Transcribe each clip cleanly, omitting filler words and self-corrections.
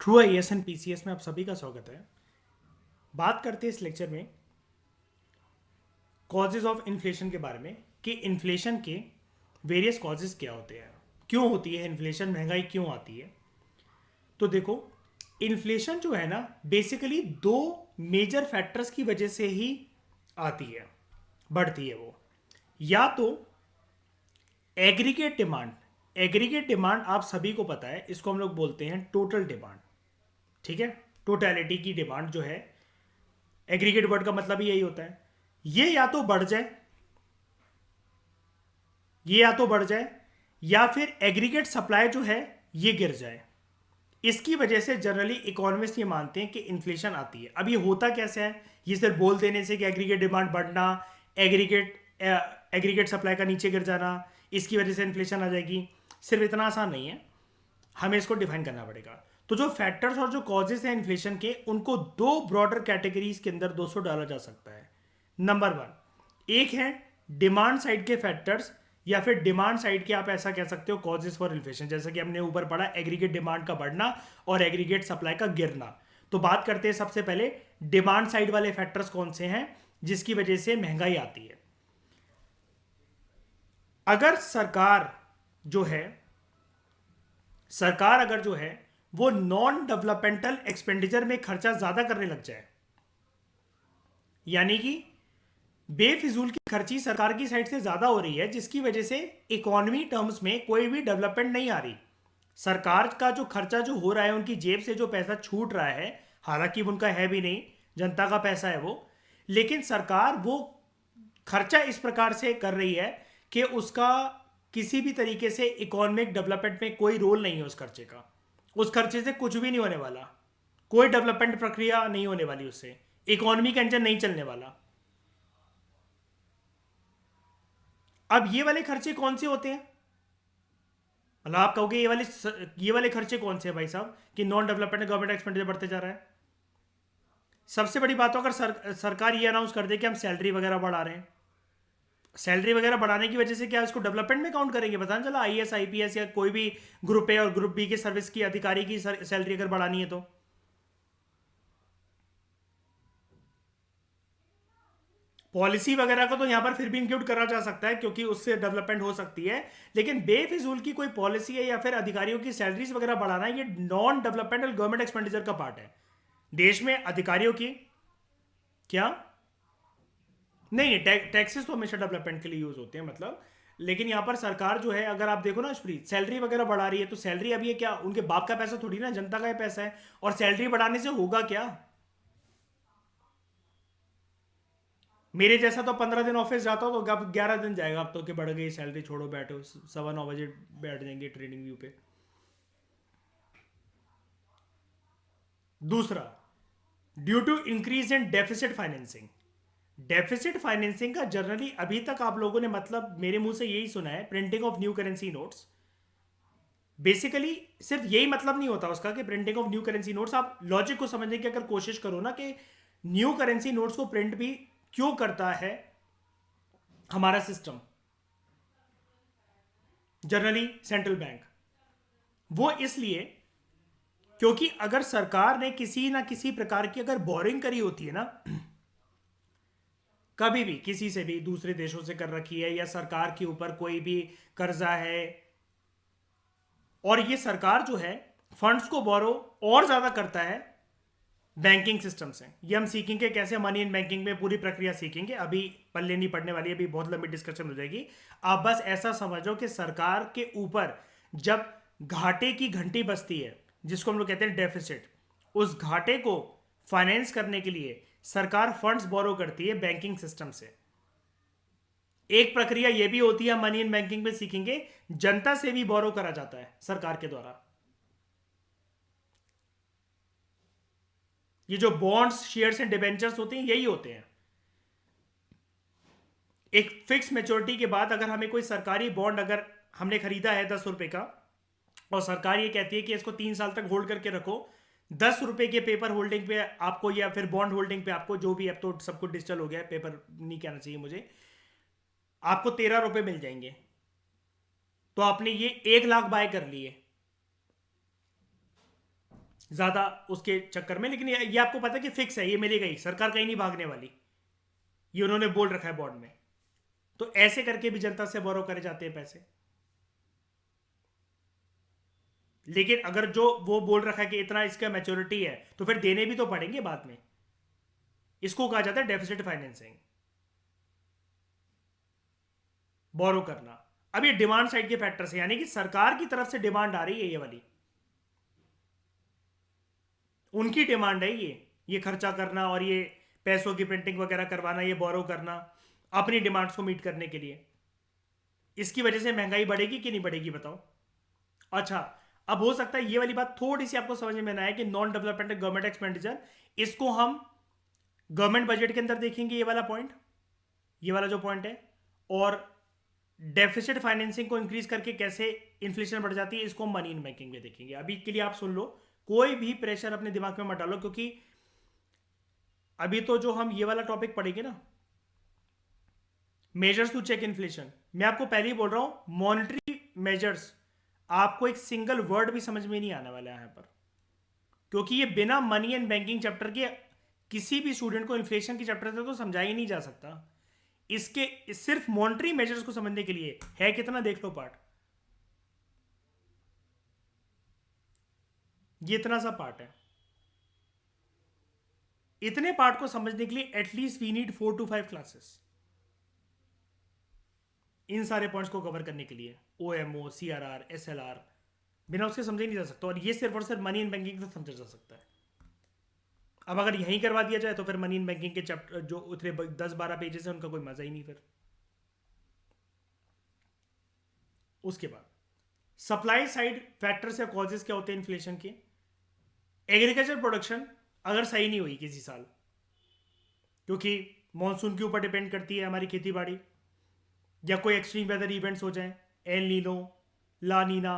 Through IAS and PCS में आप सभी का स्वागत है। बात करते हैं इस लेक्चर में कॉजेज ऑफ इन्फ्लेशन के बारे में कि इन्फ्लेशन के वेरियस कॉजेज क्या होते हैं, क्यों होती है इन्फ्लेशन, महंगाई क्यों आती है। तो देखो, इन्फ्लेशन जो है ना, बेसिकली दो मेजर फैक्टर्स की वजह से ही आती है, बढ़ती है वो। या तो एग्रीगेट डिमांड, एग्रीगेट डिमांड आप सभी को पता है, इसको हम लोग बोलते हैं टोटल डिमांड। ठीक है, टोटलिटी की डिमांड जो है, एग्रीगेट वर्ड का मतलब ही यही होता है। ये या तो बढ़ जाए, ये या तो बढ़ जाए, या फिर एग्रीगेट सप्लाई जो है ये गिर जाए। इसकी वजह से जनरली इकोनॉमिस्ट ये मानते हैं कि इन्फ्लेशन आती है। अब ये होता कैसे है, ये सिर्फ बोल देने से कि एग्रीगेट डिमांड बढ़ना, एग्रीगेट एग्रीगेट सप्लाई का नीचे गिर जाना, इसकी वजह से इन्फ्लेशन आ जाएगी, सिर्फ इतना आसान नहीं है, हमें इसको डिफाइन करना पड़ेगा। तो जो फैक्टर्स और जो कॉजेज हैं इन्फ्लेशन के, उनको दो ब्रॉडर कैटेगरीज के अंदर दोस्तों डाला जा सकता है। नंबर वन, एक है डिमांड साइड के फैक्टर्स, या फिर डिमांड साइड के आप ऐसा कह सकते हो कॉजेज फॉर इन्फ्लेशन, जैसे कि हमने ऊपर पढ़ा एग्रीगेट डिमांड का बढ़ना और एग्रीगेट सप्लाई का गिरना। तो बात करते हैं सबसे पहले डिमांड साइड वाले फैक्टर्स कौन से हैं जिसकी वजह से महंगाई आती है। अगर सरकार अगर जो है वो नॉन डेवलपमेंटल एक्सपेंडिचर में खर्चा ज्यादा करने लग जाए, यानी कि बेफिजूल की खर्ची सरकार की साइड से ज्यादा हो रही है, जिसकी वजह से इकोनॉमी टर्म्स में कोई भी डेवलपमेंट नहीं आ रही। सरकार का जो खर्चा जो हो रहा है, उनकी जेब से जो पैसा छूट रहा है, हालांकि उनका है भी नहीं, जनता का पैसा है वो, लेकिन सरकार वो खर्चा इस प्रकार से कर रही है कि उसका किसी भी तरीके से इकोनॉमिक डेवलपमेंट में कोई रोल नहीं है उस खर्चे का। उस खर्चे से कुछ भी नहीं होने वाला, कोई डेवलपमेंट प्रक्रिया नहीं होने वाली, उससे इकोनॉमी का इंजन नहीं चलने वाला। अब ये वाले खर्चे कौन से होते हैं, मतलब आप कहोगे ये वाले खर्चे कौन से हैं भाई साहब, कि नॉन डेवलपमेंट गवर्नमेंट एक्सपेंडिचर बढ़ते जा रहा है। सबसे बड़ी बात तो अगर सरकार ये अनाउंस कर दे कि हम सैलरी वगैरह बढ़ा रहे हैं, सैलरी वगैरह बढ़ाने की वजह से क्या इसको डेवलपमेंट में काउंट करेंगे? पता नहीं चला आईएएस आईपीएस या कोई भी ग्रुप ए और ग्रुप बी के सर्विस की अधिकारी की सैलरी अगर बढ़ानी है तो। पॉलिसी वगैरह को तो यहां पर फिर भी इंक्लूड करा जा सकता है क्योंकि उससे डेवलपमेंट हो सकती है, लेकिन बेफिजूल की कोई पॉलिसी है या फिर अधिकारियों की सैलरीज वगैरह बढ़ाना, ये नॉन डेवलपमेंटल गवर्नमेंट एक्सपेंडिचर का पार्ट है। देश में अधिकारियों की क्या, नहीं नहीं, टैक्सेस तो हमेशा डेवलपमेंट के लिए यूज होते हैं, मतलब। लेकिन यहाँ पर सरकार जो है, अगर आप देखो ना श्री, सैलरी वगैरह बढ़ा रही है, तो सैलरी अब ये क्या उनके बाप का पैसा थोड़ी ना, जनता का ही पैसा है। और सैलरी बढ़ाने से होगा क्या? मेरे जैसा तो 15 दिन ऑफिस जाता हो तो अब 11 दिन जाएगा, अब तो कि बढ़ गई सैलरी, छोड़ो बैठो, 9:15 बैठ जाएंगे ट्रेनिंग व्यू पे। दूसरा, due to increase in deficit financing. Deficit financing का जनरली अभी तक आप लोगों ने मतलब मेरे मुंह से यही सुना है, printing of new currency notes. Basically सिर्फ यही मतलब नहीं होता उसका कि printing of new currency notes, आप लॉजिक को समझने की अगर कोशिश करो ना, कि न्यू करेंसी नोट्स को प्रिंट भी क्यों करता है हमारा सिस्टम, जनरली सेंट्रल बैंक, वो इसलिए क्योंकि अगर सरकार ने किसी ना किसी प्रकार की अगर बोरिंग करी होती है ना, कभी भी किसी से भी दूसरे देशों से कर रखी है, या सरकार के ऊपर कोई भी कर्जा है, और ये सरकार जो है फंड्स को बोरो और ज्यादा करता है बैंकिंग सिस्टम से। ये हम सीखेंगे कैसे, मनी इन बैंकिंग में पूरी प्रक्रिया सीखेंगे, अभी पल्ले नहीं पड़ने वाली है, अभी बहुत लंबी डिस्कशन हो जाएगी। आप बस ऐसा समझो कि सरकार के ऊपर जब घाटे की घंटी बजती है, जिसको हम लोग कहते हैं डेफिसिट, उस घाटे को फाइनेंस करने के लिए सरकार फंड्स बोरो करती है बैंकिंग सिस्टम से। एक प्रक्रिया यह भी होती है, मनी इन बैंकिंग में सीखेंगे, जनता से भी बोरो करा जाता है सरकार के द्वारा। ये जो बॉन्ड्स, शेयर्स एंड डिबेंचर्स होते हैं, यही होते हैं। एक फिक्स मेच्योरिटी के बाद अगर हमें कोई सरकारी बॉन्ड अगर हमने खरीदा है 10 रुपए का, और सरकार ये कहती है कि इसको 3 साल तक होल्ड करके रखो, 10 रुपए के पेपर होल्डिंग पे आपको, या फिर बॉन्ड होल्डिंग पे आपको, जो भी, अब तो सब कुछ डिजिटल हो गया है, पेपर नहीं कहना चाहिए मुझे, आपको 13 रुपए मिल जाएंगे। तो आपने ये 1 लाख बाय कर लिए, ज़्यादा उसके चक्कर में। लेकिन ये आपको पता है कि फिक्स है, ये मिलेगा ही, सरकार कहीं नहीं भागने वाली, ये उन्होंने बोल रखा है बॉन्ड में। तो ऐसे करके भी जनता से बोरो करे जाते हैं पैसे। लेकिन अगर जो वो बोल रखा है कि इतना इसका मैच्योरिटी है, तो फिर देने भी तो पड़ेंगे बाद में। इसको कहा जाता है डेफिसिट फाइनेंसिंग, बोरो करना। अब ये डिमांड साइड के फैक्टर से, यानी कि सरकार की तरफ से डिमांड आ रही है, ये वाली उनकी डिमांड है, ये खर्चा करना और ये पैसों की प्रिंटिंग वगैरह करवाना, ये बोरो करना अपनी डिमांड्स को मीट करने के लिए। इसकी वजह से महंगाई बढ़ेगी कि नहीं बढ़ेगी, बताओ। अच्छा, अब हो सकता है ये वाली बात थोड़ी सी आपको समझ में ना आए कि नॉन डेवलपमेंट गवर्नमेंट एक्सपेंडिचर, इसको हम गवर्नमेंट बजट के अंदर देखेंगे, ये वाला पॉइंट, ये वाला जो पॉइंट है। और डेफिसिट फाइनेंसिंग को इंक्रीज करके कैसे इन्फ्लेशन बढ़ जाती है, इसको हम मनी इन बैंकिंग में देखेंगे। अभी के लिए आप सुन लो, कोई भी प्रेशर अपने दिमाग में मत डालो, क्योंकि अभी तो जो हम ये वाला टॉपिक पढ़ेंगे ना, मेजर्स टू चेक इन्फ्लेशन, मैं आपको पहले ही बोल रहा हूं, मॉनिटरी मेजर्स, आपको एक सिंगल वर्ड भी समझ में नहीं आने वाला है यहां पर, क्योंकि ये बिना मनी एंड बैंकिंग चैप्टर के किसी भी स्टूडेंट को इन्फ्लेशन की चैप्टर से तो समझा ही नहीं जा सकता। इसके सिर्फ मॉनिटरी मेजर्स को समझने के लिए है कितना, देख लो पार्ट, ये इतना सा पार्ट है। इतने पार्ट को समझने के लिए at least we need 4 to 5 classes, इन सारे पॉइंट्स को कवर करने के लिए। O M O, C R R, S L R, बिना उसके समझे नहीं जा सकता। और ये सिर्फ और सिर्फ मनी इन बैंकिंग से समझा जा सकता है। अब अगर यहीं करवा दिया जाए तो फिर मनी इन बैंकिंग के चैप्टर जो उतने 10-12 पेजेस हैं, उनका कोई मजा ही नहीं फिर। उसके बाद सप्लाई साइड फैक्टर्स या कॉजेज क्या होते हैं इन्फ्लेशन के। एग्रीकल्चर प्रोडक्शन अगर सही नहीं हुई किसी साल, क्योंकि मॉनसून के ऊपर डिपेंड करती है हमारी खेती बाड़ी, या कोई एक्सट्रीम वेदर इवेंट्स हो जाए, एल नीनो, ला नीना,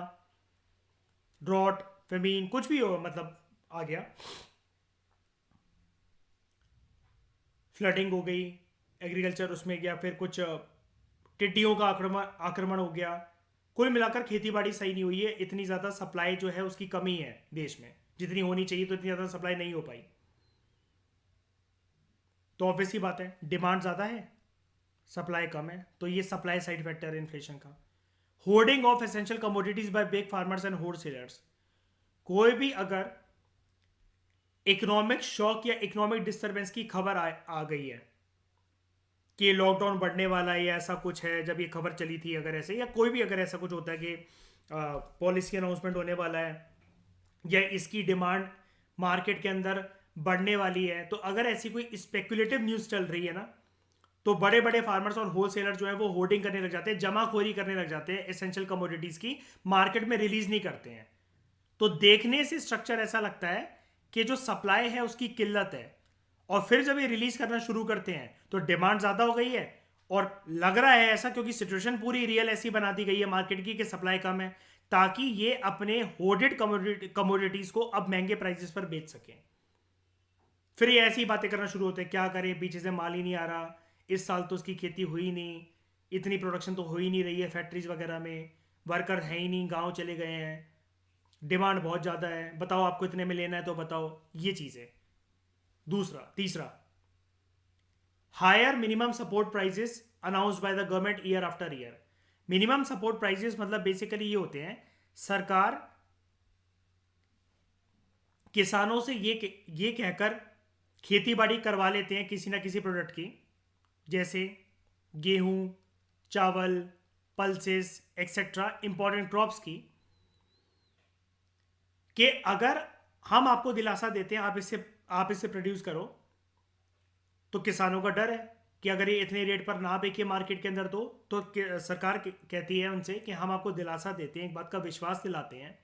ड्रॉट, फेमीन, कुछ भी हो, मतलब आ गया, फ्लडिंग हो गई एग्रीकल्चर उसमें, या फिर कुछ टिड्डियों का आक्रमण आक्रमण हो गया। कुल मिलाकर खेती बाड़ी सही नहीं हुई है, इतनी ज़्यादा सप्लाई जो है उसकी कमी है देश में, जितनी होनी चाहिए तो इतनी ज़्यादा सप्लाई नहीं हो पाई। तो ऑब्वियस ही बात है, डिमांड ज़्यादा है, सप्लाई कम है, तो ये सप्लाई साइड फैक्टर है इन्फ्लेशन का। Hoarding of essential commodities by big farmers and wholesalers, कोई भी अगर इकोनॉमिक शॉक या इकोनॉमिक डिस्टर्बेंस की खबर आ गई है कि लॉकडाउन बढ़ने वाला है या ऐसा कुछ है, जब ये खबर चली थी, अगर ऐसे, या कोई भी अगर ऐसा कुछ होता है कि पॉलिसी अनाउंसमेंट होने वाला है या इसकी डिमांड मार्केट के अंदर बढ़ने वाली है, तो अगर ऐसी कोई स्पेकुलेटिव न्यूज़ चल रही है ना, तो बड़े बड़े फार्मर्स और होलसेलर जो है वो होर्डिंग करने लग जाते हैं, जमाखोरी करने लग जाते हैं एसेंशियल कमोडिटीज़ की, मार्केट में रिलीज नहीं करते हैं। तो देखने से स्ट्रक्चर ऐसा लगता है कि जो सप्लाई है उसकी किल्लत है, और फिर जब ये रिलीज करना शुरू करते हैं तो डिमांड ज़्यादा हो गई है, और लग रहा है ऐसा क्योंकि सिचुएशन पूरी रियल ऐसी बना दी गई है मार्केट की कि सप्लाई कम है, ताकि ये अपने होर्डेड कमोडिटीज़ को अब महंगे प्राइसेस पर बेच सकें। फिर ये ऐसी बातें करना शुरू होते हैं, क्या करें, पीछे से माल ही नहीं आ रहा, इस साल तो उसकी खेती हुई नहीं, इतनी प्रोडक्शन तो हो ही नहीं रही है फैक्ट्रीज वगैरह में, वर्कर है ही नहीं, गांव चले गए हैं, डिमांड बहुत ज़्यादा है, बताओ आपको इतने में लेना है तो बताओ, ये चीज़ है। तीसरा, higher minimum support prices announced by the government year after year. Minimum support prices मतलब बेसिकली ये होते हैं, सरकार किसानों से ये कहकर खेती बाड़ी करवा लेते हैं किसी ना किसी प्रोडक्ट की, जैसे गेहूं, चावल, पल्सेस एक्सेट्रा, इंपॉर्टेंट क्रॉप्स की, कि अगर हम आपको दिलासा देते हैं आप इससे प्रोड्यूस करो, तो किसानों का डर है कि अगर ये इतने रेट पर ना बेचे मार्केट के अंदर, तो सरकार कहती है उनसे कि हम आपको दिलासा देते हैं, एक बात का विश्वास दिलाते हैं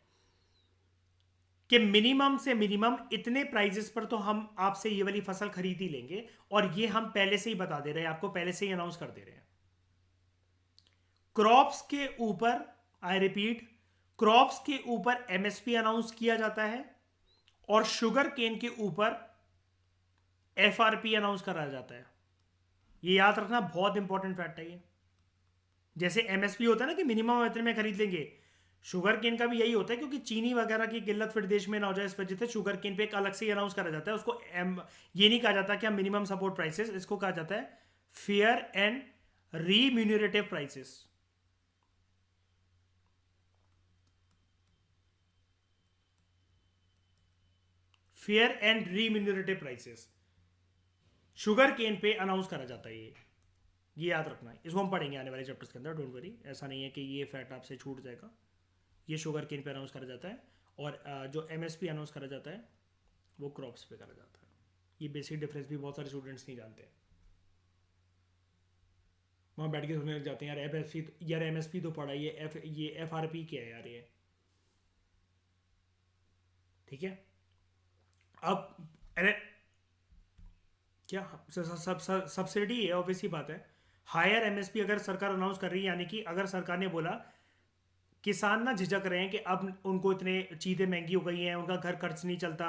कि मिनिमम से मिनिमम इतने प्राइजेस पर तो हम आपसे ये वाली फसल खरीद ही लेंगे, और ये हम पहले से ही बता दे रहे हैं आपको, पहले से ही अनाउंस कर दे रहे हैं। क्रॉप्स के ऊपर, आई रिपीट, क्रॉप्स के ऊपर एमएसपी अनाउंस किया जाता है, और शुगर केन के ऊपर एफआरपी अनाउंस कराया जाता है। ये याद रखना, बहुत इंपॉर्टेंट फैक्ट है ये। जैसे एमएसपी होता है ना कि मिनिमम इतने में खरीद लेंगे, शुगर केन का भी यही होता है, क्योंकि चीनी वगैरह की किल्लत फिर देश में ना हो जाए, इस वजह से शुगर केन पे एक अलग से अनाउंस करा जाता है उसको ये नहीं कहा जाता क्या मिनिमम सपोर्ट प्राइसेस, इसको कहा जाता है fair and remunerative prices. Fair and remunerative prices sugar cane पे अनाउंस करा जाता है ये याद रखना है, इसको हम पढ़ेंगे आने वाले चैप्टर्स के अंदर, डोंट वरी, ऐसा नहीं है कि ये फैक्ट आपसे छूट जाएगा। ये शुगर केन पे अनाउंस करा जाता है, और जो एमएसपी अनाउंस करा जाता है वो क्रॉप्स पे करा जाता है। ये बेसिक डिफरेंस भी बहुत सारे स्टूडेंट्स नहीं जानते, वहाँ बैठ के सुनने लग जाते हैं यार एफ यार एमएसपी तो पढ़ा, ये एफआरपी क्या है यार ये, ठीक है। अब अरे क्या सब्सिडी है, ऑब्वियस ही बात है। हायर एमएसपी अगर सरकार अनाउंस कर रही है, यानी कि अगर सरकार ने बोला किसान ना झिझक रहे हैं कि अब उनको इतने चीज़ें महंगी हो गई हैं, उनका घर खर्च नहीं चलता,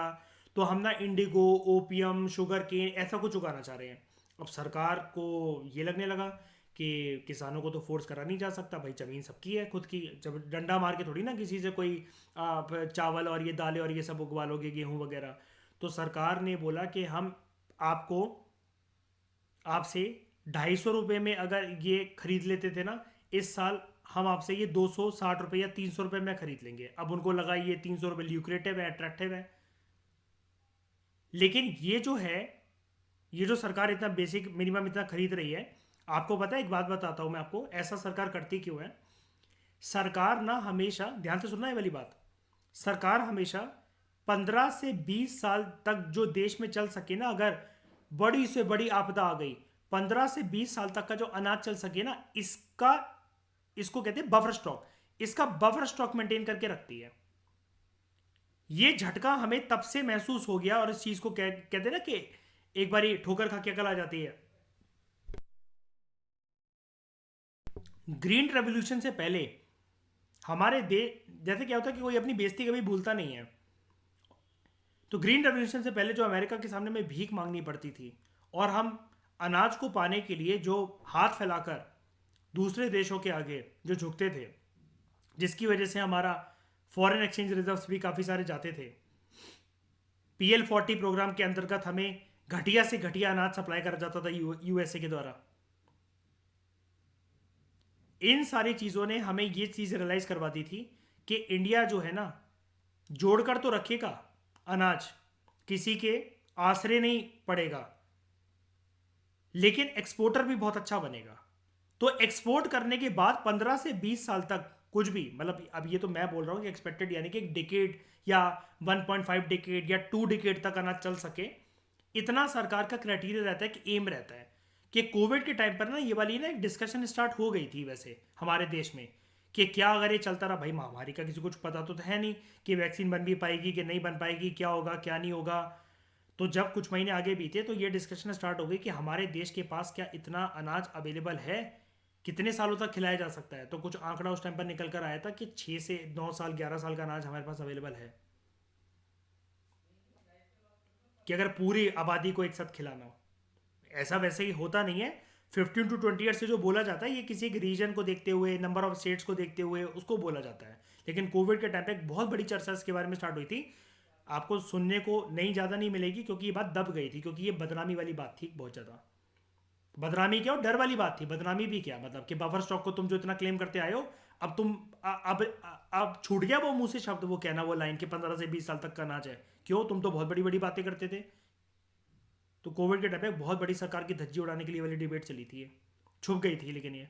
तो हम ना इंडिगो, ओपियम, शुगर केन ऐसा कुछ उगाना चाह रहे हैं। अब सरकार को ये लगने लगा कि किसानों को तो फोर्स करा नहीं जा सकता, भाई ज़मीन सबकी है खुद की, जब डंडा मार के थोड़ी ना किसी से कोई आप चावल और ये दालें और ये सब उगवा लोगे, गेहूँ वगैरह। तो सरकार ने बोला कि हम आपको आपसे 250 रुपये में अगर ये खरीद लेते थे ना, इस साल हम आपसे ये 260 रुपये या 300 रुपये में खरीद लेंगे। अब उनको लगा ये 300 रुपये ल्यूक्रेटिव है, अट्रैक्टिव है। लेकिन ये जो है, ये जो सरकार इतना बेसिक मिनिमम इतना खरीद रही है, आपको पता है, एक बात बताता हूं मैं आपको, ऐसा सरकार करती क्यों है। सरकार ना हमेशा, ध्यान से सुनना है वाली बात, सरकार हमेशा 15 से 20 साल तक जो देश में चल सके ना, अगर बड़ी से बड़ी आपदा आ गई, 15 से 20 साल तक का जो अनाज चल सके ना, इसका, इसको कहते हैं बफर स्टॉक, इसका बफर स्टॉक मेंटेन करके रखती है। ये झटका हमें तब से महसूस हो गया, और इस चीज को कहते हैं ना कि एक बारी ठोकर खा के अकल आ जाती है। ग्रीन रेवोल्यूशन से पहले हमारे देश, जैसे क्या होता है कि कोई अपनी बेइज्जती कभी भूलता नहीं है, तो ग्रीन रेवोल्यूशन से पहले जो अमेरिका के सामने में भीख मांगनी पड़ती थी, और हम अनाज को पाने के लिए जो हाथ फैलाकर दूसरे देशों के आगे जो झुकते थे, जिसकी वजह से हमारा फॉरेन एक्सचेंज रिजर्व्स भी काफ़ी सारे जाते थे। PL40 प्रोग्राम के अंतर्गत हमें घटिया से घटिया अनाज सप्लाई करा जाता था यूएसए के द्वारा। इन सारी चीज़ों ने हमें ये चीज़ रियलाइज़ करवा दी थी कि इंडिया जो है ना, जोड़कर तो रखेगा अनाज, किसी के आसरे नहीं पड़ेगा, लेकिन एक्सपोर्टर भी बहुत अच्छा बनेगा। तो एक्सपोर्ट करने के बाद 15 से 20 साल तक कुछ भी, मतलब अब ये तो मैं बोल रहा हूँ कि एक्सपेक्टेड, यानी कि एक डिकेड या 1.5 डिकेड या 2 डिकेड तक अनाज चल सके, इतना सरकार का क्राइटेरिया रहता है, कि एम रहता है। कि कोविड के टाइम पर ना ये वाली ना एक डिस्कशन स्टार्ट हो गई थी वैसे हमारे देश में, कि क्या अगर ये चलता रहा, भाई महामारी का किसी को कुछ पता तो है नहीं कि वैक्सीन बन भी पाएगी कि नहीं बन पाएगी, क्या होगा क्या नहीं होगा। तो जब कुछ महीने आगे बीते तो ये डिस्कशन स्टार्ट हो गई कि हमारे देश के पास क्या इतना अनाज अवेलेबल है, कितने सालों तक खिलाया जा सकता है। तो कुछ आंकड़ा उस टाइम पर निकल कर आया था कि 6 से 9 साल 11 साल का अनाज हमारे पास अवेलेबल है, कि अगर पूरी आबादी को एक साथ खिलाना हो। ऐसा वैसे ही होता नहीं है, 15 to 20 ईयर से जो बोला जाता है, ये किसी एक रीजन को देखते हुए, नंबर ऑफ स्टेट्स को देखते हुए उसको बोला जाता है। लेकिन कोविड के टाइम पे एक बहुत बड़ी चर्चा इसके बारे में स्टार्ट हुई थी, आपको सुनने को नहीं ज़्यादा नहीं मिलेगी, क्योंकि ये बात दब गई थी, क्योंकि ये बदनामी वाली बात थी बहुत ज़्यादा। बदनामी क्या और डर वाली बात थी, बदनामी भी क्या, मतलब कि बफर स्टॉक को तुम जो इतना क्लेम करते आए हो, अब तुम अब छूट गया वो मुंह से शब्द, वो कहना, वो लाइन के 15 से 20 साल तक का अनाज है। क्यों, तुम तो बहुत बड़ी बड़ी बातें करते थे। तो कोविड के टाइम पे बहुत बड़ी सरकार की धज्जी उड़ाने के लिए वाली डिबेट चली थी ये, छुप गई थी, लेकिन ये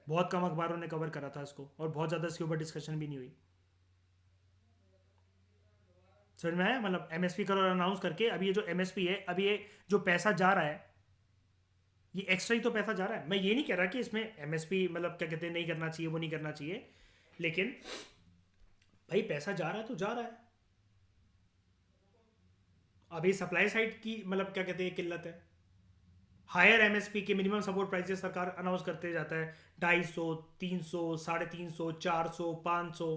बहुत कम अखबारों ने कवर करा था इसको, और बहुत ज़्यादा इसके ऊपर डिस्कशन भी नहीं हुई। समझ में आया, मतलब एमएसपी करो अनाउंस करके, अब ये जो एमएसपी है, अब ये जो पैसा जा रहा है, ये एक्स्ट्रा ही तो पैसा जा रहा है। मैं ये नहीं कह रहा कि इसमें एमएसपी मतलब क्या कहते हैं नहीं करना चाहिए, वो नहीं करना चाहिए, लेकिन भाई पैसा जा रहा है तो जा रहा है। अभी सप्लाई साइड की मतलब क्या कहते हैं किल्लत है। हायर एमएसपी के मिनिमम सपोर्ट प्राइसेस सरकार अनाउंस करते जाता है, 250, 300, 350, 400, 500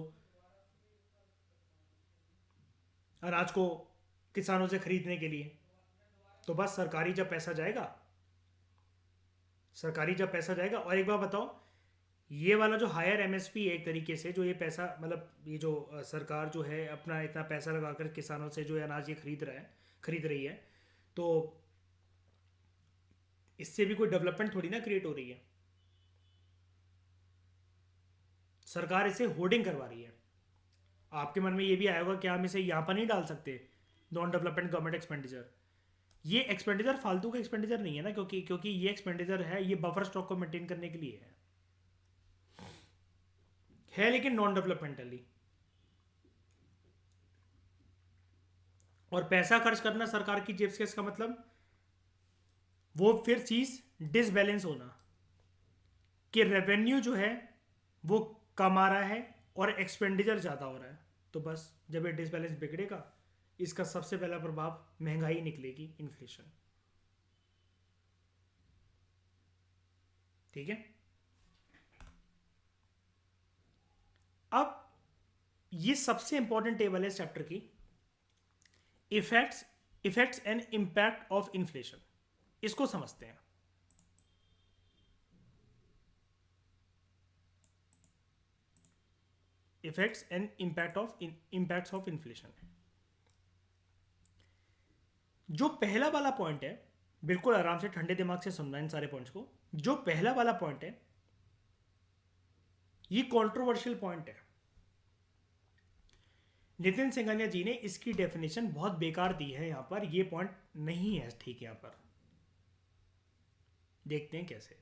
अनाज को किसानों से खरीदने के लिए। तो बस सरकारी जब पैसा जाएगा, सरकारी जब पैसा जाएगा, और एक बार बताओ, ये वाला जो हायर एमएसपी है एक तरीके से, जो ये पैसा मतलब ये जो सरकार जो है अपना इतना पैसा लगाकर किसानों से जो अनाज ये खरीद रही है, तो इससे भी कोई डेवलपमेंट थोड़ी ना क्रिएट हो रही है। सरकार इसे होर्डिंग करवा रही है। आपके मन में ये भी आएगा कि हम इसे यहाँ पर नहीं डाल सकते, नॉन डेवलपमेंट गवर्नमेंट एक्सपेंडिचर। ये एक्सपेंडिचर फालतू का एक्सपेंडिचर नहीं है ना, क्योंकि ये एक्सपेंडिचर है, ये बफर स्टॉक को मेंटेन करने के लिए है लेकिन नॉन डेवलपमेंटली। और पैसा खर्च करना सरकार की जेब से, इसका मतलब वो फिर चीज डिसबैलेंस होना, कि रेवेन्यू जो है वो कम आ रहा है और एक्सपेंडिचर ज़्यादा हो रहा है। तो बस जब ये डिसबैलेंस बिगड़ेगा, इसका सबसे पहला प्रभाव महंगाई निकलेगी, इन्फ्लेशन। ठीक है। अब ये सबसे इंपॉर्टेंट टेबल है इस चैप्टर की, effects effects and impact of inflation. इसको समझते हैं। Effects and impacts of inflation. जो पहला वाला पॉइंट है, बिल्कुल आराम से ठंडे दिमाग से सुनना इन सारे पॉइंट्स को। जो पहला वाला पॉइंट है ये कंट्रोवर्शियल पॉइंट है। नितिन सिंघानिया जी ने इसकी डेफिनेशन बहुत बेकार दी है यहां पर, ये पॉइंट नहीं है ठीक यहां पर। देखते हैं कैसे।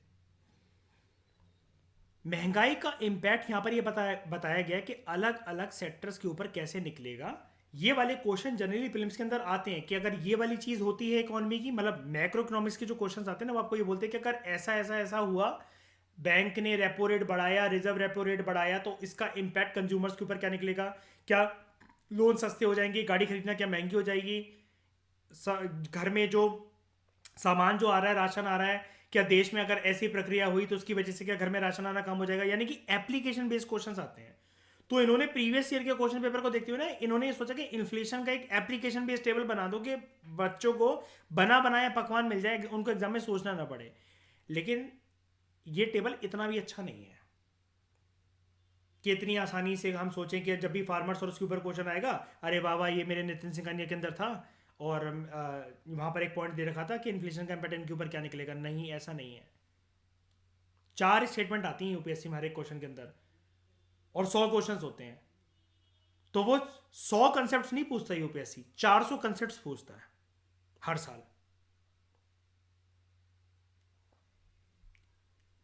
महंगाई का इंपैक्ट यहां पर ये बताया गया कि अलग अलग सेक्टर्स के ऊपर कैसे निकलेगा। ये वाले क्वेश्चन जनरली फिल्म्स के अंदर आते हैं कि अगर ये वाली चीज होती है इकोनॉमी की, मतलब मैक्रो इकोनॉमिक्स के जो क्वेश्चंस आते हैं ना, वो आपको ये बोलते हैं कि अगर ऐसा ऐसा ऐसा हुआ, बैंक ने रेपो रेट बढ़ाया, रिजर्व रेपो रेट बढ़ाया, तो इसका इंपैक्ट कंज्यूमर्स के ऊपर क्या निकलेगा। क्या लोन सस्ते हो जाएंगे, गाड़ी खरीदना क्या महंगी हो जाएगी, घर में जो सामान जो आ रहा है, राशन आ रहा है, क्या देश में अगर ऐसी प्रक्रिया हुई तो उसकी वजह से क्या घर में राशन आना कम हो जाएगा। यानी कि एप्लीकेशन बेस्ड क्वेश्चंस आते हैं। तो इन्होंने प्रीवियस ईयर के क्वेश्चन पेपर को देखते हुए ना, इन्होंने ये सोचा कि इन्फ्लेशन का एक एप्लीकेशन बेस्ड टेबल बना दो कि बच्चों को बना बनाया पकवान मिल जाए, उनको एग्जाम में सोचना ना पड़े। लेकिन ये टेबल इतना भी अच्छा नहीं है कि इतनी आसानी से हम सोचें कि जब भी फार्मर्स और उसके ऊपर क्वेश्चन आएगा, अरे वाह वाह ये मेरे नितिन सिंघानिया के अंदर था और वहां पर एक पॉइंट दे रखा था कि इन्फ्लेशन का इम्पैक्ट इनके ऊपर क्या निकलेगा। नहीं, ऐसा नहीं है। 4 स्टेटमेंट आती हैं यूपीएससी में हर एक क्वेश्चन के अंदर, और 100 क्वेश्चन होते हैं। तो वो 100 कंसेप्ट नहीं पूछता यूपीएससी, 400 कंसेप्ट पूछता है हर साल।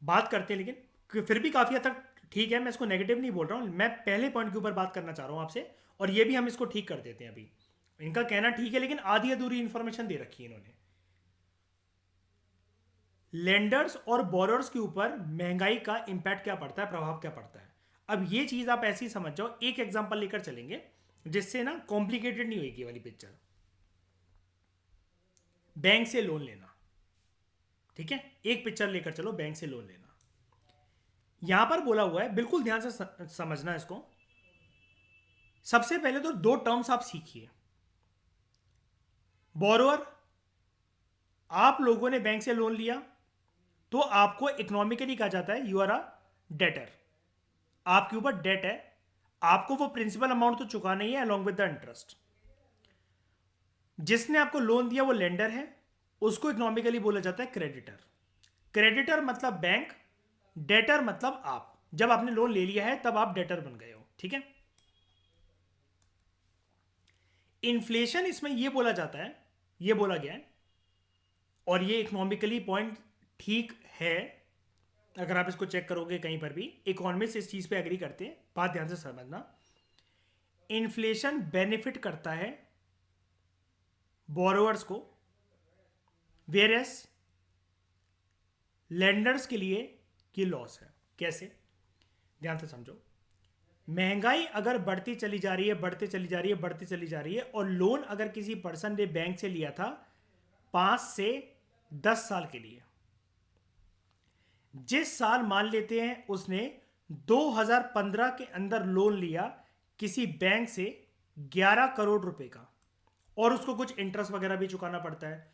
बात करते हैं, लेकिन फिर भी काफी हद तक ठीक है। मैं इसको नेगेटिव नहीं बोल रहा हूं, मैं पहले पॉइंट के ऊपर बात करना चाह रहा हूं आपसे, और ये भी हम इसको ठीक कर देते हैं अभी। इनका कहना ठीक है, लेकिन आधी अधूरी इंफॉर्मेशन दे रखी है इन्होंने। लेंडर्स और बोरर्स के ऊपर महंगाई का इंपैक्ट क्या पड़ता है, प्रभाव क्या पड़ता है। अब ये चीज आप ऐसे ही समझ जाओ, एक एग्जांपल लेकर चलेंगे जिससे ना कॉम्प्लिकेटेड नहीं होगी वाली पिक्चर। बैंक से लोन लेना, ठीक है, एक पिक्चर लेकर चलो, बैंक से लोन लेना। यहां पर बोला हुआ है, बिल्कुल ध्यान से समझना इसको। सबसे पहले तो 2 टर्म्स आप सीखिए। बोरोअर, आप लोगों ने बैंक से लोन लिया तो आपको इकोनॉमिकली कहा जाता है यू आर अ डेटर, आपके ऊपर डेट है, आपको वो प्रिंसिपल अमाउंट तो चुकाना ही है अलॉन्ग विद द इंटरेस्ट। जिसने आपको लोन दिया वो लेंडर है, उसको इकोनॉमिकली बोला जाता है क्रेडिटर। क्रेडिटर मतलब बैंक, डेटर मतलब आप। जब आपने लोन ले लिया है तब आप डेटर बन गए हो, ठीक है। इन्फ्लेशन इसमें ये बोला जाता है, ये बोला गया है, और ये इकोनॉमिकली पॉइंट ठीक है। अगर आप इसको चेक करोगे कहीं पर भी, इकोनॉमिस्ट इस चीज पे एग्री करते हैं। बात ध्यान से समझना, इन्फ्लेशन बेनिफिट करता है बोरोवर्स को, वेयरएस लेंडर्स के लिए ये लॉस है। कैसे, ध्यान से समझो। महंगाई अगर बढ़ती चली जा रही है, बढ़ती चली जा रही है, बढ़ती चली जा रही है, और लोन अगर किसी पर्सन ने बैंक से लिया था 5 से 10 साल के लिए, जिस साल मान लेते हैं उसने 2015 के अंदर लोन लिया किसी बैंक से 11 करोड़ रुपए का, और उसको कुछ इंटरेस्ट वगैरह भी चुकाना पड़ता है।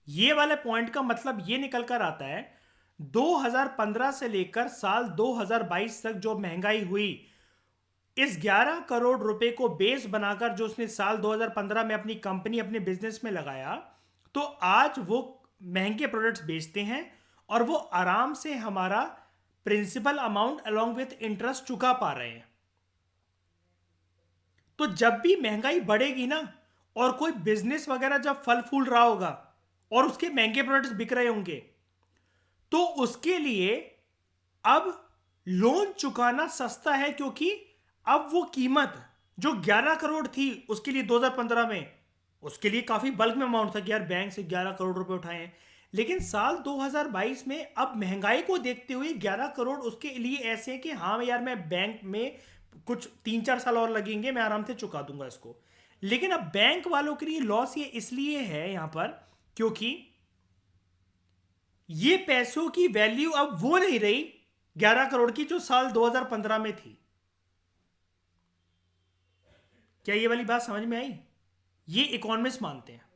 ये वाले पॉइंट का मतलब ये निकल कर आता है 2015 से लेकर साल 2022 तक जो महंगाई हुई, इस 11 करोड़ रुपए को बेस बनाकर जो उसने साल 2015 में अपनी कंपनी अपने बिजनेस में लगाया, तो आज वो महंगे प्रोडक्ट्स बेचते हैं और वो आराम से हमारा principal amount along with interest चुका पा रहे हैं। तो जब भी महंगाई बढ़ेगी ना, और कोई बिजनेस वगैरह जब फल फूल रहा होगा और उसके महंगे प्रोडक्ट्स बिक रहे होंगे, तो उसके लिए अब लोन चुकाना सस्ता है, क्योंकि अब वो कीमत जो 11 करोड़ थी उसके लिए 2015 में, उसके लिए काफी बल्क में अमाउंट था कि यार बैंक से 11 करोड़ रुपए उठाए हैं। लेकिन साल 2022 में अब महंगाई को देखते हुए 11 करोड़ उसके लिए ऐसे हैं कि हाँ यार, मैं बैंक में कुछ 3-4 साल और लगेंगे, मैं आराम से चुका दूंगा इसको। लेकिन अब बैंक वालों के लिए लॉस ये इसलिए है यहां पर, क्योंकि ये पैसों की वैल्यू अब वो नहीं रही 11 करोड़ की जो साल 2015 में थी। क्या ये वाली बात समझ में आई? ये इकोनॉमिस्ट मानते हैं।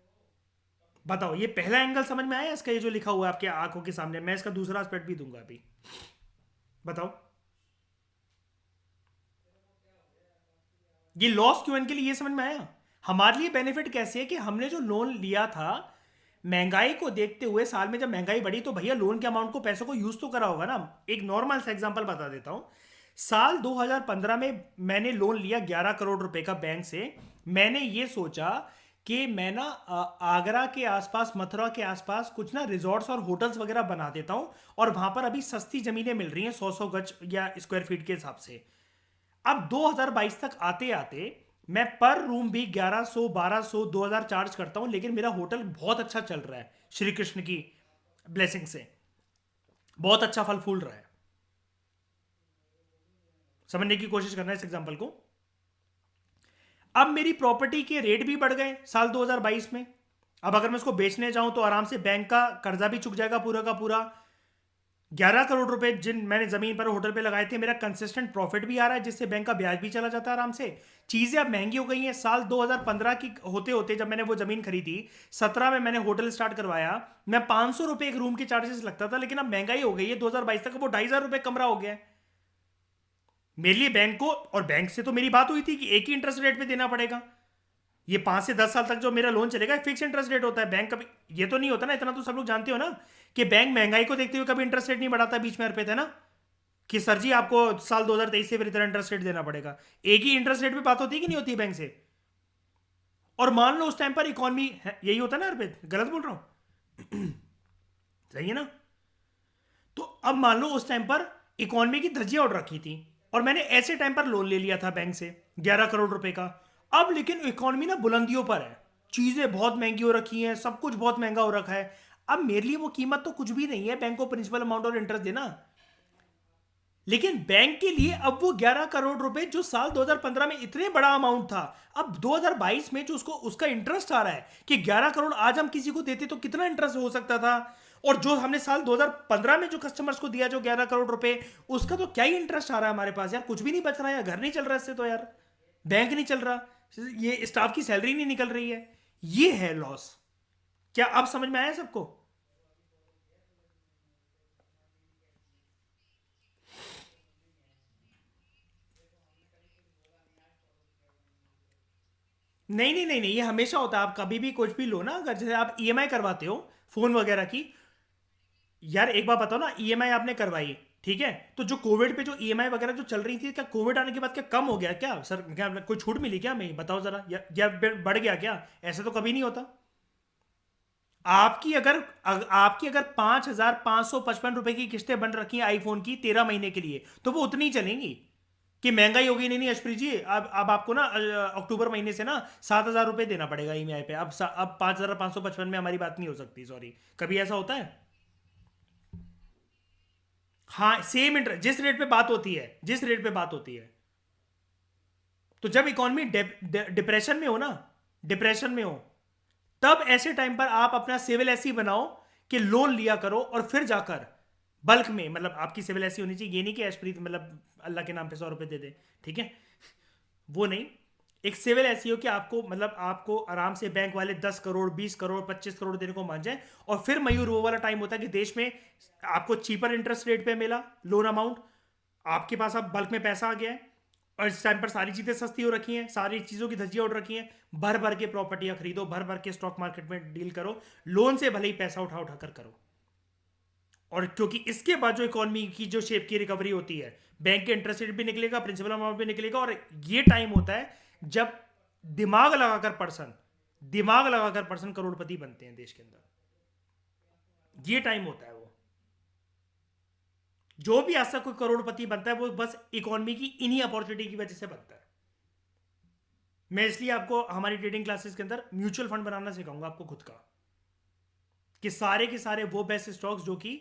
बताओ, ये पहला एंगल समझ में आया इसका? ये जो लिखा हुआ है आपके आंखों के सामने, मैं इसका दूसरा एस्पेक्ट भी दूंगा अभी। बताओ, ये लॉस क्यों के लिए ये समझ में आया? हमारे लिए बेनिफिट कैसे है कि हमने जो लोन लिया था महंगाई को देखते हुए, साल में जब महंगाई बढ़ी तो भैया लोन के अमाउंट को, पैसों को यूज तो करा होगा ना। एक नॉर्मल सा एग्जांपल बता देता हूं। साल 2015 में मैंने लोन लिया 11 करोड़ रुपए का बैंक से। मैंने ये सोचा कि मैं ना आगरा के आसपास, मथुरा के आसपास कुछ ना रिजॉर्ट्स और होटल्स वगैरह बना देता हूं, और वहां पर अभी सस्ती जमीनें मिल रही हैं 100-100 गज या स्क्वायर फीट के हिसाब से। अब 2022 तक आते आते मैं पर रूम भी 1100, 1200, 2000 चार्ज करता हूं, लेकिन मेरा होटल बहुत अच्छा चल रहा है, श्री कृष्ण की ब्लेसिंग से बहुत अच्छा फल फूल रहा है। समझने की कोशिश करना है इस एग्जांपल को। अब मेरी प्रॉपर्टी के रेट भी बढ़ गए साल 2022 में। अब अगर मैं उसको बेचने जाऊं तो आराम से बैंक का कर्जा भी चुक जाएगा पूरा का पूरा। 11 करोड़ रुपए जिन मैंने जमीन पर होटल पे लगाए थे, मेरा कंसिस्टेंट प्रॉफिट भी आ रहा है, जिससे बैंक का ब्याज भी चला जाता है आराम से। चीजें अब महंगी हो गई हैं। साल 2015 की होते होते जब मैंने वो जमीन खरीदी, 17 में मैंने होटल स्टार्ट करवाया, मैं 500 रुपए एक रूम के चार्जेस लगता था, लेकिन अब महंगाई हो गई है 2022 तक वो 2,500 रुपए कमरा हो गया है मेरे लिए। बैंक को, और बैंक से तो मेरी बात हुई थी कि एक ही इंटरेस्ट रेट पे देना पड़ेगा, ये 5 से 10 साल तक जो मेरा लोन चलेगा फिक्स इंटरेस्ट रेट होता है। बैंक कभी ये तो नहीं होता ना, इतना तो सब लोग जानते हो ना, कि बैंक महंगाई को देखते हुए कभी इंटरेस्ट रेट नहीं बढ़ाता बीच में हर पे थे ना, कि सर जी आपको साल 2023 से फिर इतना इंटरेस्ट रेट देना पड़ेगा। एक ही इंटरेस्ट रेट पे बात होती है कि नहीं होती है बैंक से? और मान लो उस टाइम पर इकोनॉमी, यही होता है ना हर पे, गलत बोल रहा हूं? सही है ना? तो अब मान लो उस टाइम पर इकोनॉमी की धज्जियां उड़ रखी थी, और मैंने ऐसे टाइम पर लोन ले लिया था बैंक से 11 करोड़ रुपए का। अब लेकिन इकोनॉमी ना बुलंदियों पर है, चीजें बहुत महंगी हो रखी हैं, सब कुछ बहुत महंगा हो रखा है। अब मेरे लिए वो कीमत तो कुछ भी नहीं है बैंक को प्रिंसिपल अमाउंट और इंटरेस्ट देना। लेकिन बैंक के लिए अब वो 11 करोड़ रुपए जो साल 2015 में इतने बड़ा अमाउंट था, अब 2022 में जो उसको उसका इंटरेस्ट आ रहा है कि 11 करोड़ आज हम किसी को देते तो कितना इंटरेस्ट हो सकता था, और जो हमने साल 2015 में जो कस्टमर्स को दिया जो 11 करोड़ रुपए, उसका तो क्या ही इंटरेस्ट आ रहा है हमारे पास यार, कुछ भी नहीं बच रहा है यार, घर नहीं चल रहा इससे तो यार, बैंक नहीं चल रहा, ये स्टाफ की सैलरी नहीं निकल रही है। ये है लॉस। क्या अब समझ में आया सबको? नहीं नहीं नहीं नहीं, ये हमेशा होता है। आप कभी भी कुछ भी लो ना, अगर जैसे आप ईएमआई करवाते हो फोन वगैरह की, यार एक बात बताओ ना, ईएमआई आपने करवाई, ठीक है, तो जो कोविड पे जो ईएमआई वगैरह जो चल रही थी, क्या कोविड आने के बाद क्या कम हो गया क्या सर? क्या कोई छूट मिली क्या? मैं बताओ जरा, या बढ़ गया क्या? ऐसा तो कभी नहीं होता। आपकी अगर 5,555 रुपए की किस्तें बन रखी हैं आईफोन की 13 महीने के लिए, तो वो उतनी ही चलेंगी। कि महंगाई हो गई, नहीं नहीं अशप्रीत जी, अब आपको ना अक्टूबर महीने से ना 7,000 रुपए देना पड़ेगा ईएमआई पे। अब 5,555 में हमारी बात नहीं हो सकती, सॉरी। कभी ऐसा होता है? हाँ, सेम इंटरेस्ट जिस रेट पे बात होती है, जिस रेट पे बात होती है। तो जब इकोनॉमी डिप्रेशन में हो ना, डिप्रेशन में हो, तब ऐसे टाइम पर आप अपना सिविल ऐसी बनाओ कि लोन लिया करो, और फिर जाकर बल्क में, मतलब आपकी सिविल ऐसी होनी चाहिए, ये नहीं कि एशप्रीत मतलब अल्लाह के नाम पे 100 रुपए दे दे, ठीक है, वो नहीं। एक सिविल ऐसी हो कि आपको मतलब आपको आराम से बैंक वाले 10 करोड़ 20 करोड़ 25 करोड़ देने को मान जाए, और फिर मयूर वो वाला टाइम होता है कि देश में आपको चीपर इंटरेस्ट रेट पे मिला लोन अमाउंट, आपके पास अब बल्क में पैसा आ गया है, और इस टाइम पर सारी चीज़ें सस्ती हो रखी हैं, सारी चीज़ों की धज्जियां उड़ रखी हैं, भर भर के प्रॉपर्टियां खरीदो, भर भर के स्टॉक मार्केट में डील करो, लोन से भले ही पैसा उठा उठा कर करो। और क्योंकि इसके बाद जो इकोनॉमी की जो शेप की रिकवरी होती है, बैंक के इंटरेस्ट रेट भी निकलेगा, प्रिंसिपल अमाउंट भी निकलेगा, और ये टाइम होता है जब दिमाग लगाकर पर्सन दिमाग लगाकर पर्सन करोड़पति बनते हैं देश के अंदर। ये टाइम होता है वो, जो भी आज तक कोई करोड़पति बनता है वो बस इकोनॉमी की इन्हीं अपॉर्चुनिटी की वजह से बनता है। मैं इसलिए आपको हमारी ट्रेडिंग क्लासेस के अंदर म्यूचुअल फंड बनाना सिखाऊंगा आपको खुद का, कि सारे के सारे वो बेस्ट स्टॉक्स जो कि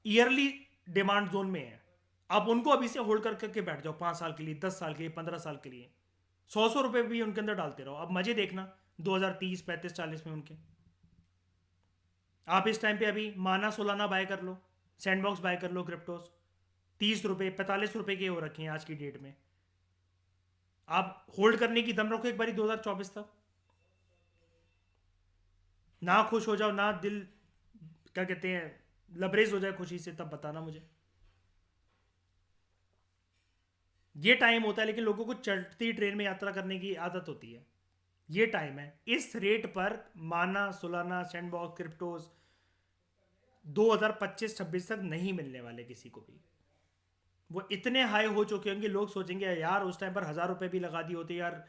ईयरली डिमांड जोन में है, आप उनको अभी से होल्ड करके बैठ जाओ 5 साल के लिए, 10 साल के लिए, 15 साल के लिए, 100 100 रुपए भी उनके अंदर डालते रहो, अब मजे देखना 2030 35 40 में उनके। आप इस टाइम पे अभी माना सोलाना बाय कर लो, सैंडबॉक्स बाय कर लो, क्रिप्टोस 30 रुपए 45 रुपए के हो रखे हैं आज की डेट में। आप होल्ड करने की दम रखो एक बारी 2024 तक, ना खुश हो जाओ, ना दिल क्या कहते हैं लबरेज हो जाए खुशी से, तब बताना मुझे। ये टाइम होता है, लेकिन लोगों को चढ़ती ट्रेन में यात्रा करने की आदत होती है। ये टाइम है, इस रेट पर माना सोलाना सैंडबॉक्स क्रिप्टोस 2025-26 तक नहीं मिलने वाले किसी को भी। वो इतने हाई हो चुके होंगे, लोग सोचेंगे यार उस टाइम पर 1000 रुपए भी लगा दिए होते यार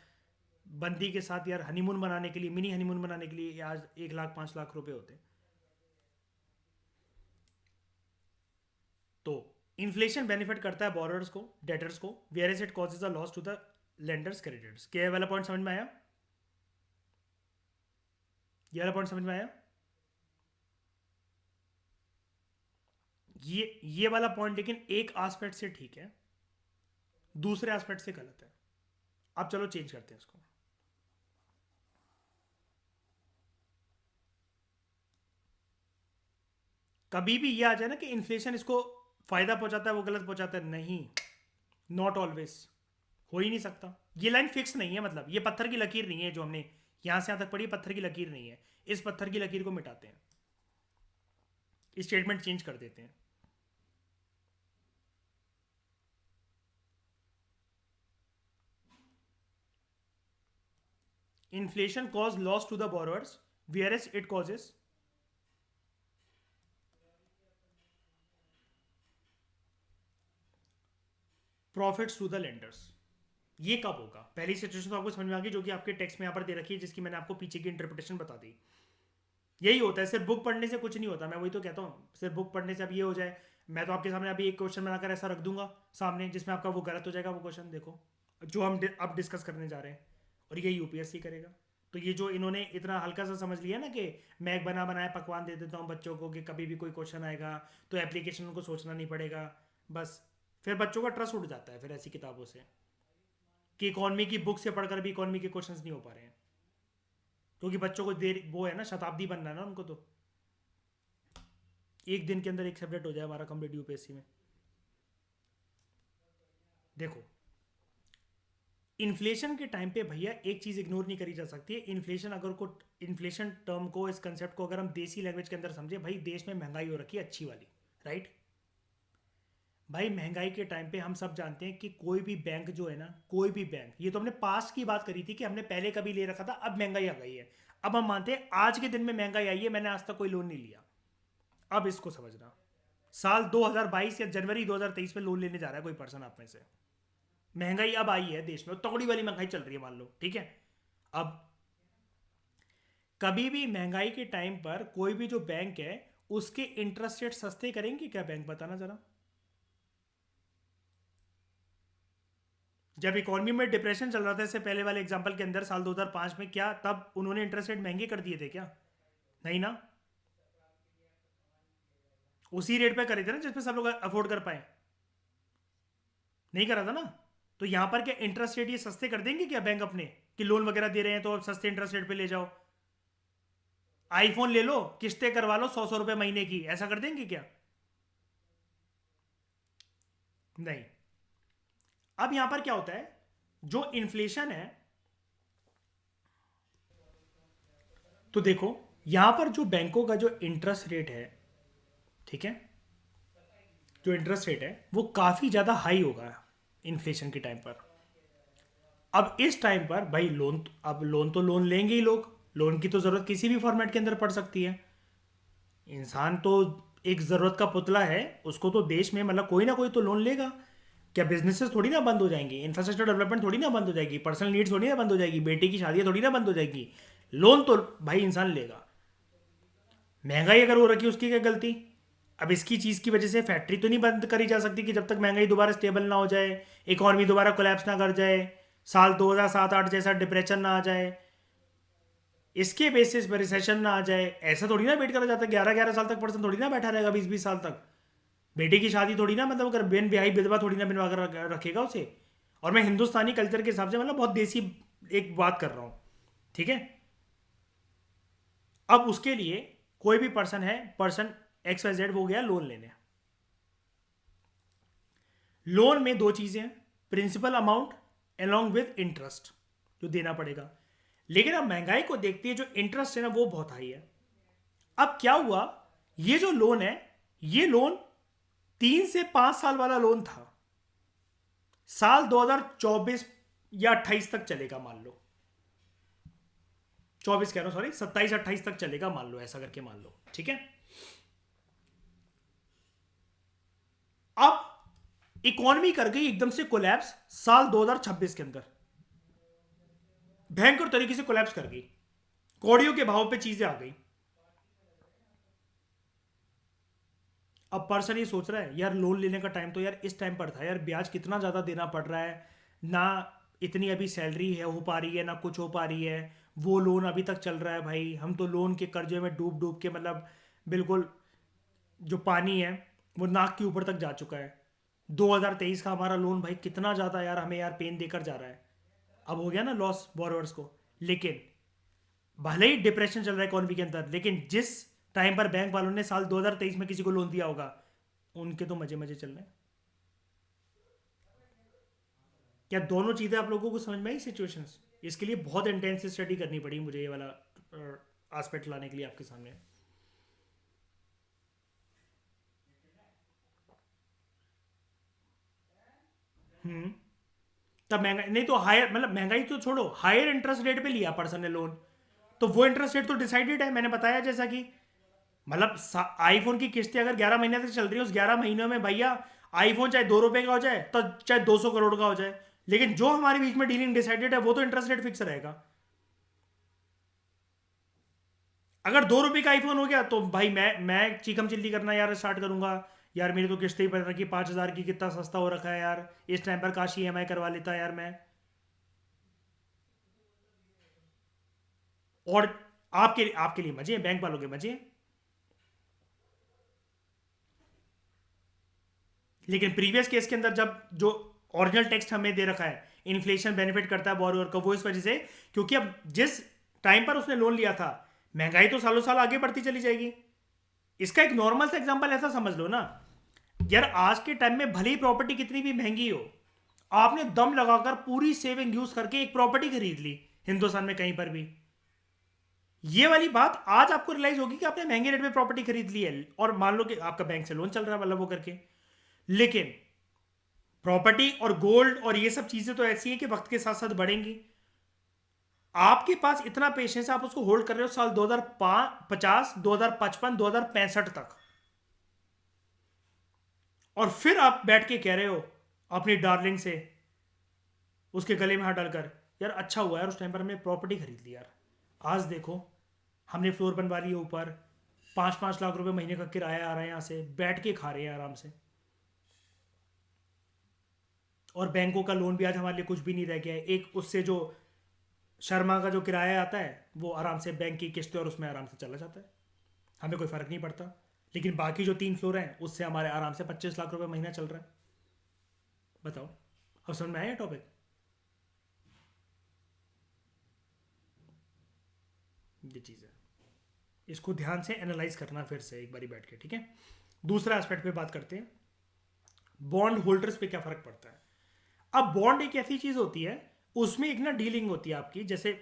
बंदी के साथ, यार हनीमून बनाने के लिए, मिनी हनीमून बनाने के लिए, आज 1 लाख 5 लाख रुपए होते। तो इन्फ्लेशन बेनिफिट करता है बोरोअर्स को, डेटर्स को, where is it causes a loss to the lenders creditors. क्या ये वाला पॉइंट समझ में आया? ये वाला पॉइंट समझ में आया? ये वाला पॉइंट लेकिन एक एस्पेक्ट से ठीक है, दूसरे एस्पेक्ट से गलत है। अब चलो चेंज करते हैं इसको। कभी भी ये आ जाए ना कि इन्फ्लेशन इसको फायदा पहुंचाता है, वो गलत पहुंचाता है, नहीं, नॉट ऑलवेज, हो ही नहीं सकता। ये लाइन फिक्स नहीं है, मतलब ये पत्थर की लकीर नहीं है जो हमने यहां से यहां तक पढ़ी, पत्थर की लकीर नहीं है। इस पत्थर की लकीर को मिटाते हैं, स्टेटमेंट चेंज कर देते हैं। Inflation causes loss to the borrowers, whereas it causes profits to the lenders. ये कब होगा? पहली सिचुएशन तो आपको समझ में आ गई, जो कि आपके टेक्स्ट में यहां पर दे रखी है, जिसकी मैंने आपको पीछे की इंटरप्रिटेशन बता दी। यही होता है, सिर्फ बुक पढ़ने से कुछ नहीं होता, मैं वही तो कहता हूँ, सिर्फ बुक पढ़ने से अब ये हो जाए, मैं तो आपके सामने अभी एक क्वेश्चन बनाकर ऐसा रख दूंगा सामने जिसमें आपका वो गलत हो जाएगा, वो क्वेश्चन देखो जो हम अब डिस्कस करने जा रहे हैं, और ये यूपीएससी करेगा। तो ये जो इन्होंने इतना हल्का सा समझ लिया ना कि मैं एक बना बनाया पकवान दे देता हूँ बच्चों को, कि कभी भी कोई क्वेश्चन आएगा तो एप्लीकेशन उनको सोचना नहीं पड़ेगा, बस फिर बच्चों का ट्रस्ट उठ जाता है फिर ऐसी किताबों से, कि इकॉनमी की बुक से पढ़कर भी इकॉनमी के क्वेश्चंस नहीं हो पा रहे हैं, क्योंकि बच्चों को देर वो है ना, शताब्दी बनना है ना उनको, तो एक दिन के अंदर एक सब्जेक्ट हो जाए हमारा कंप्लीट यूपीएससी में। देखो, इन्फ्लेशन के टाइम पे भैया एक चीज़ इग्नोर नहीं करी जा सकती है। इन्फ्लेशन अगर को इन्फ्लेशन टर्म को, इस कंसेप्ट को अगर हम देसी लैंग्वेज के अंदर समझे, भाई देश में महंगाई हो रखी है अच्छी वाली, राइट? भाई महंगाई के टाइम पे हम सब जानते हैं कि कोई भी बैंक जो है ना, कोई भी बैंक, ये तो हमने पास्ट की बात करी थी कि हमने पहले कभी ले रखा था, अब महंगाई आ गई है, अब हम मानते हैं आज के दिन में महंगाई आई है, मैंने आज तक कोई लोन नहीं लिया। अब इसको समझना, साल 2022 या जनवरी 2023 में लोन लेने जा रहा है कोई पर्सन आप में से, महंगाई अब आई है देश में, तगड़ी वाली महंगाई चल रही है मान लो, ठीक है? अब कभी भी महंगाई के टाइम पर कोई भी जो बैंक है उसके इंटरेस्ट रेट सस्ते करेंगे क्या बैंक? बताना जरा। जब इकोनॉमी में डिप्रेशन चल रहा था, इससे पहले वाले एग्जांपल के अंदर साल 2005 में, क्या तब उन्होंने इंटरेस्ट रेट महंगे कर दिए थे क्या? नहीं ना, उसी रेट पे करे थे ना जिसपे सब लोग अफोर्ड कर पाए, नहीं करा था ना? तो यहां पर क्या इंटरेस्ट रेट ये सस्ते कर देंगे क्या बैंक अपने, कि लोन वगैरह दे रहे हैं तो अब सस्ते इंटरेस्ट रेट पे ले जाओ, आईफोन ले लो, किस्तें करवा लो 100 100 रुपए महीने की, ऐसा कर देंगे क्या? नहीं। अब यहां पर क्या होता है, जो इन्फ्लेशन है तो देखो, यहां पर जो बैंकों का जो इंटरेस्ट रेट है, ठीक है, जो इंटरेस्ट रेट है वो काफ़ी ज़्यादा हाई होगा इन्फ्लेशन के टाइम पर। अब इस टाइम पर भाई लोन, अब लोन तो लोन लेंगे ही लोग, लोन की तो ज़रूरत किसी भी फॉर्मेट के अंदर पड़ सकती है। इंसान तो एक ज़रूरत का पुतला है, उसको तो देश में मतलब कोई ना कोई तो लोन लेगा। क्या बिजनेसेस थोड़ी ना बंद हो जाएंगे, इंफ्रास्ट्रक्चर डेवलपमेंट थोड़ी ना बंद हो जाएगी, पर्सनल नीड्स थोड़ी ना बंद हो जाएगी, बेटी की शादियाँ थोड़ी ना बंद हो जाएगी। लोन तो भाई इंसान लेगा। महंगाई अगर हो रखी है उसकी क्या गलती? अब इसकी चीज़ की वजह से फैक्ट्री तो नहीं बंद करी जा सकती कि जब तक महंगाई दोबारा स्टेबल ना हो जाए, इकॉनमी दोबारा कोलैप्स ना कर जाए, साल 2007-8 जैसा डिप्रेशन ना आ जाए, इसके बेसिस पर रिसेशन ना आ जाए। ऐसा थोड़ी ना वेट करा जाता है, 11-11 साल तक पर्सन थोड़ी ना बैठा रहेगा, 20-20 साल तक। बेटे की शादी थोड़ी ना, मतलब अगर बेन ब्याही विधवा थोड़ी ना बनवा कर रखेगा उसे। और मैं हिंदुस्तानी कल्चर के हिसाब से मतलब बहुत देसी एक बात कर रहा हूँ, ठीक है। अब उसके लिए कोई भी पर्सन है, पर्सन XYZ वो गया लोन लेने। लोन में दो चीजें हैं, principal amount along with interest जो देना पड़ेगा। लेकिन अब महंगाई को देखते हुए जो इंटरेस्ट है ना वो बहुत हाई है। अब क्या हुआ, ये जो लोन है, ये लोन 3 से 5 साल वाला लोन था। साल 2024 या 28 तक चलेगा मान लो, 24 कह रहा हूं सॉरी, 27-28 तक चलेगा मान लो, ऐसा करके मान लो, ठीक है। अब इकोनॉमी कर गई एकदम से कोलैप्स साल 2026 के अंदर, भयंकर तरीके से कोलैप्स कर गई, कौड़ियों के भाव पे चीजें आ गई। अब पर्सन ये सोच रहा है यार लोन लेने का टाइम तो यार इस टाइम पर था यार, ब्याज कितना ज़्यादा देना पड़ रहा है ना, इतनी अभी सैलरी है हो पा रही है ना कुछ हो पा रही है, वो लोन अभी तक चल रहा है भाई, हम तो लोन के कर्जे में डूब डूब के मतलब बिल्कुल जो पानी है वो नाक के ऊपर तक जा चुका है। 2023 का हमारा लोन भाई कितना ज़्यादा यार हमें यार पेन देकर जा रहा है। अब हो गया ना लॉस बोरोवर्स को। लेकिन भले ही डिप्रेशन चल रहा है इकोनॉमी के अंदर, लेकिन जिस टाइम पर बैंक वालों ने साल 2023 में किसी को लोन दिया होगा, उनके तो मजे मजे चल रहे हैं। क्या दोनों चीज़ें आप लोगों को समझ में आई सिचुएशंस? इसके लिए बहुत इंटेंस स्टडी करनी पड़ी मुझे, ये वाला एस्पेक्ट लाने के लिए आपके सामने। हम्म। तब महंगाई नहीं तो हायर, मतलब महंगाई तो छोड़ो, हायर इंटरेस्ट रेट पे लिया पर्सन ने लोन, तो वो इंटरेस्ट रेट तो डिसाइडेड है, मैंने बताया जैसा कि मतलब आईफोन की किस्तें अगर 11 महीने तक चल रही है, उस 11 महीनों में भैया आईफोन चाहे 2 रुपए का हो जाए तो चाहे 200 करोड़ का हो जाए, लेकिन जो हमारे बीच में डीलिंग डिसाइडेड है वो तो इंटरेस्ट रेट फिक्स रहेगा। अगर 2 रुपए का आईफोन हो गया तो भाई मैं चीकम चिल्ली करना यार स्टार्ट करूंगा, यार मेरी तो किस्तें ही पड़ रखी 5,000 की, कितना सस्ता हो रखा है यार, इस टाइम पर काश EMI करवा लेता यार मैं। और आपके लिए मजे हैं, बैंक वालों के मजे हैं। लेकिन प्रीवियस केस के अंदर जब जो ओरिजिनल टेक्स्ट हमें दे रखा है, इन्फ्लेशन बेनिफिट करता है बोरोवर का, वो इस वजह से क्योंकि अब जिस टाइम पर उसने लोन लिया था महंगाई तो सालों साल आगे बढ़ती चली जाएगी। इसका एक नॉर्मल सा एग्जांपल ऐसा समझ लो ना, यार आज के टाइम में भले ही प्रॉपर्टी कितनी भी महंगी हो, आपने दम लगाकर पूरी सेविंग यूज करके एक प्रॉपर्टी खरीद ली हिंदुस्तान में कहीं पर भी, ये वाली बात आज आपको रियलाइज होगी कि आपने महंगे रेट में प्रॉपर्टी खरीद ली है, और मान लो कि आपका बैंक से लोन चल रहा है मतलब वो करके। लेकिन प्रॉपर्टी और गोल्ड और ये सब चीजें तो ऐसी है कि वक्त के साथ साथ बढ़ेंगी। आपके पास इतना पेशेंस है, आप उसको होल्ड कर रहे हो साल 2050, 2055, 2065 तक, और फिर आप बैठ के कह रहे हो अपनी डार्लिंग से उसके गले में हाथ डालकर, यार अच्छा हुआ यार उस टाइम पर हमने प्रॉपर्टी खरीद ली यार, आज देखो हमने फ्लोर बनवा ली है ऊपर, 5-5 लाख रुपए महीने का किराया आ रहा है, यहाँ से बैठ के खा रहे हैं आराम से, और बैंकों का लोन भी आज हमारे लिए कुछ भी नहीं रह गया है। एक उससे जो शर्मा का जो किराया आता है वो आराम से बैंक की किस्त है और उसमें आराम से चला जाता है, हमें कोई फ़र्क नहीं पड़ता। लेकिन बाकी जो 3 फ्लोर हैं उससे हमारे आराम से 25 लाख रुपए महीना चल रहा है। बताओ, अब समझ में आया टॉपिक? ये चीज़ है, इसको ध्यान से एनालाइज करना फिर से एक बारी बैठ के, ठीक है। दूसरा एस्पेक्ट पे बात करते हैं, बॉन्ड होल्डर्स पे क्या फ़र्क पड़ता है। अब बॉन्ड एक ऐसी चीज़ होती है, उसमें एक ना डीलिंग होती है आपकी, जैसे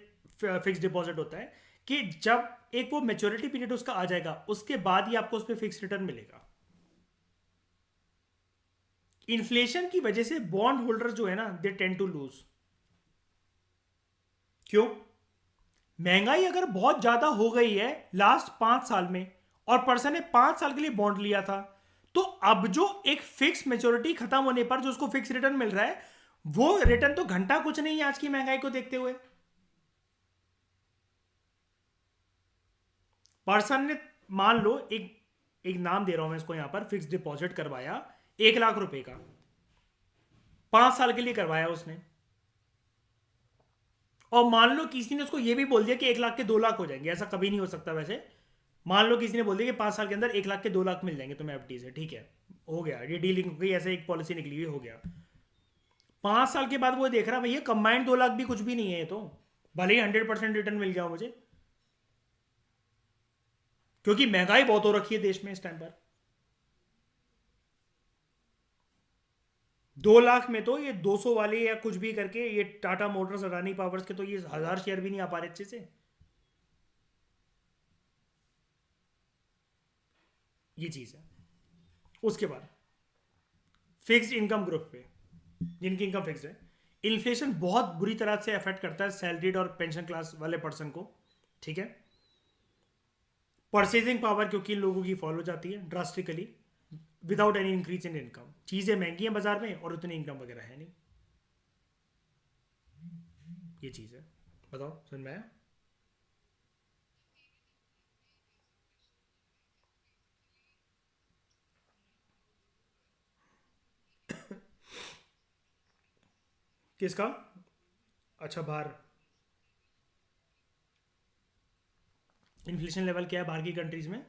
फिक्स डिपॉजिट होता है कि जब एक वो मेच्योरिटी पीरियड उसका आ जाएगा उसके बाद ही आपको उस पर फिक्स रिटर्न मिलेगा। इन्फ्लेशन की वजह से बॉन्ड होल्डर जो है ना, दे टेंड टू लूज। क्यों? महंगाई अगर बहुत ज्यादा हो गई है लास्ट 5 साल में, और पर्सन ने 5 साल के लिए बॉन्ड लिया था, तो अब जो एक फिक्स मेच्योरिटी खत्म होने पर जो उसको फिक्स रिटर्न मिल रहा है, वो रिटर्न तो घंटा कुछ नहीं है आज की महंगाई को देखते हुए। पर्सन ने, मान लो, एक एक नाम दे रहा हूं मैं इसको, यहां पर फिक्स डिपॉजिट करवाया 1 लाख रुपए का, 5 साल के लिए करवाया उसने, और मान लो किसी ने उसको ये भी बोल दिया कि 1 लाख के 2 लाख हो जाएंगे। ऐसा कभी नहीं हो सकता वैसे। मान लो किसी ने बोल दिया कि 5 साल के अंदर 1 लाख के 2 लाख मिल जाएंगे तुम्हें एफडी से, ठीक है, हो गया, ये डीलिंग हो गई, ऐसे एक पॉलिसी निकली हुई, हो गया। 5 साल के बाद वो देख रहा भैया कंबाइंड 2 लाख भी कुछ भी नहीं है ये तो, भले ही 100% रिटर्न मिल गया मुझे, क्योंकि महंगाई बहुत हो रखी है देश में इस टाइम पर। 2 लाख में तो ये 200 वाले या कुछ भी करके, ये टाटा मोटर्स, अडानी पावर्स के तो ये 1000 शेयर भी नहीं आ पा रहे अच्छे से। ये चीज है। उसके बाद फिक्स्ड इनकम ग्रुप पे, जिनकी इनकम फिक्स है, इन्फ्लेशन बहुत बुरी तरह से अफेक्ट करता है सैलरीड और पेंशन क्लास वाले पर्सन को, ठीक है। परचेजिंग पावर क्योंकि इन लोगों की फॉल हो जाती है drastically without any increase in income. चीजें महंगी हैं बाजार में और उतनी इनकम वगैरह है नहीं। ये चीज है। बताओ, समझ में आया? किसका? अच्छा, बाहर इन्फ्लेशन लेवल क्या है बाहर की कंट्रीज में?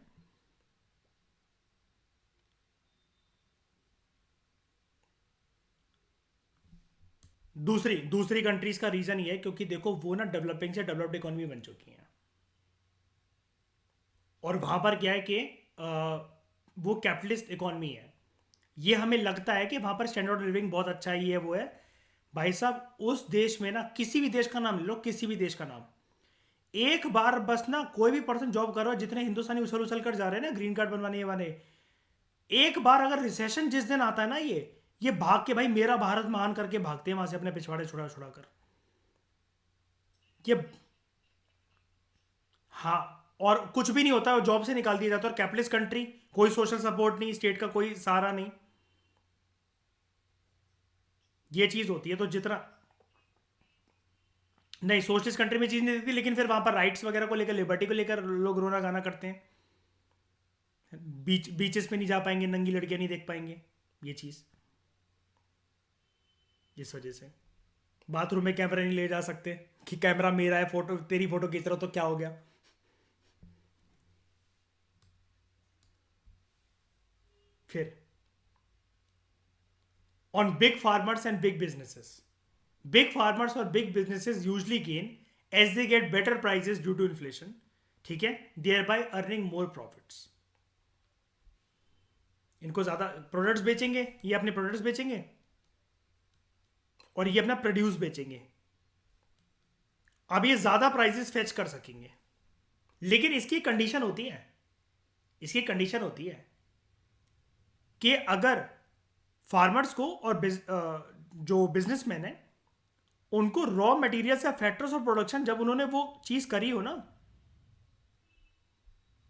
दूसरी दूसरी कंट्रीज का रीजन ये है क्योंकि देखो वो ना डेवलपिंग से डेवलप्ड इकोनॉमी बन चुकी हैं, और वहां पर क्या है कि वो कैपिटलिस्ट इकोनॉमी है। ये हमें लगता है कि वहां पर स्टैंडर्ड ऑफ लिविंग बहुत अच्छा है, ये वो है। भाई साहब, उस देश में ना, किसी भी देश का नाम ले लो, किसी भी देश का नाम, एक बार बस ना कोई भी पर्सन जॉब कर रहा है, जितने हिंदुस्तानी उछल उछल कर जा रहे हैं ना ग्रीन कार्ड बनवाने, ये वाले, एक बार अगर रिसेशन जिस दिन आता है ना, ये भाग के भाई मेरा भारत महान करके भागते हैं वहां से अपने पिछवाड़े छुड़ा छुड़ा कर। ये, हाँ, और कुछ भी नहीं होता, जॉब से निकाल दिया जाता है। और कैपिटलिस्ट कंट्री, कोई सोशल सपोर्ट नहीं, स्टेट का कोई सहारा नहीं, ये चीज होती है। तो जितना, नहीं, सोशलिस्ट कंट्री में चीज नहीं देती, लेकिन फिर वहां पर राइट्स वगैरह को लेकर, लिबर्टी को लेकर लोग रोना गाना करते हैं। बीचेस पे नहीं जा पाएंगे, नंगी लड़कियां नहीं देख पाएंगे, ये चीज, इस वजह से बाथरूम में कैमरा नहीं ले जा सकते कि कैमरा मेरा है, फोटो तेरी फोटो खींच रहा हो तो क्या हो गया। फिर on big farmers and big businesses. Big farmers और big businesses usually gain as they get better prices due to inflation, ठीक है, thereby earning more profits. इनको ज़्यादा प्रोडक्ट्स बेचेंगे, ये अपने प्रोडक्ट्स बेचेंगे और ये अपना प्रोड्यूस बेचेंगे। अब ये ज़्यादा प्राइसेस फेच कर सकेंगे, लेकिन इसकी कंडीशन होती है, इसकी कंडीशन होती है कि अगर फार्मर्स को और जो बिजनेसमैन है उनको रॉ मटेरियल्स या फैक्टर्स ऑफ प्रोडक्शन, जब उन्होंने वो चीज करी हो ना,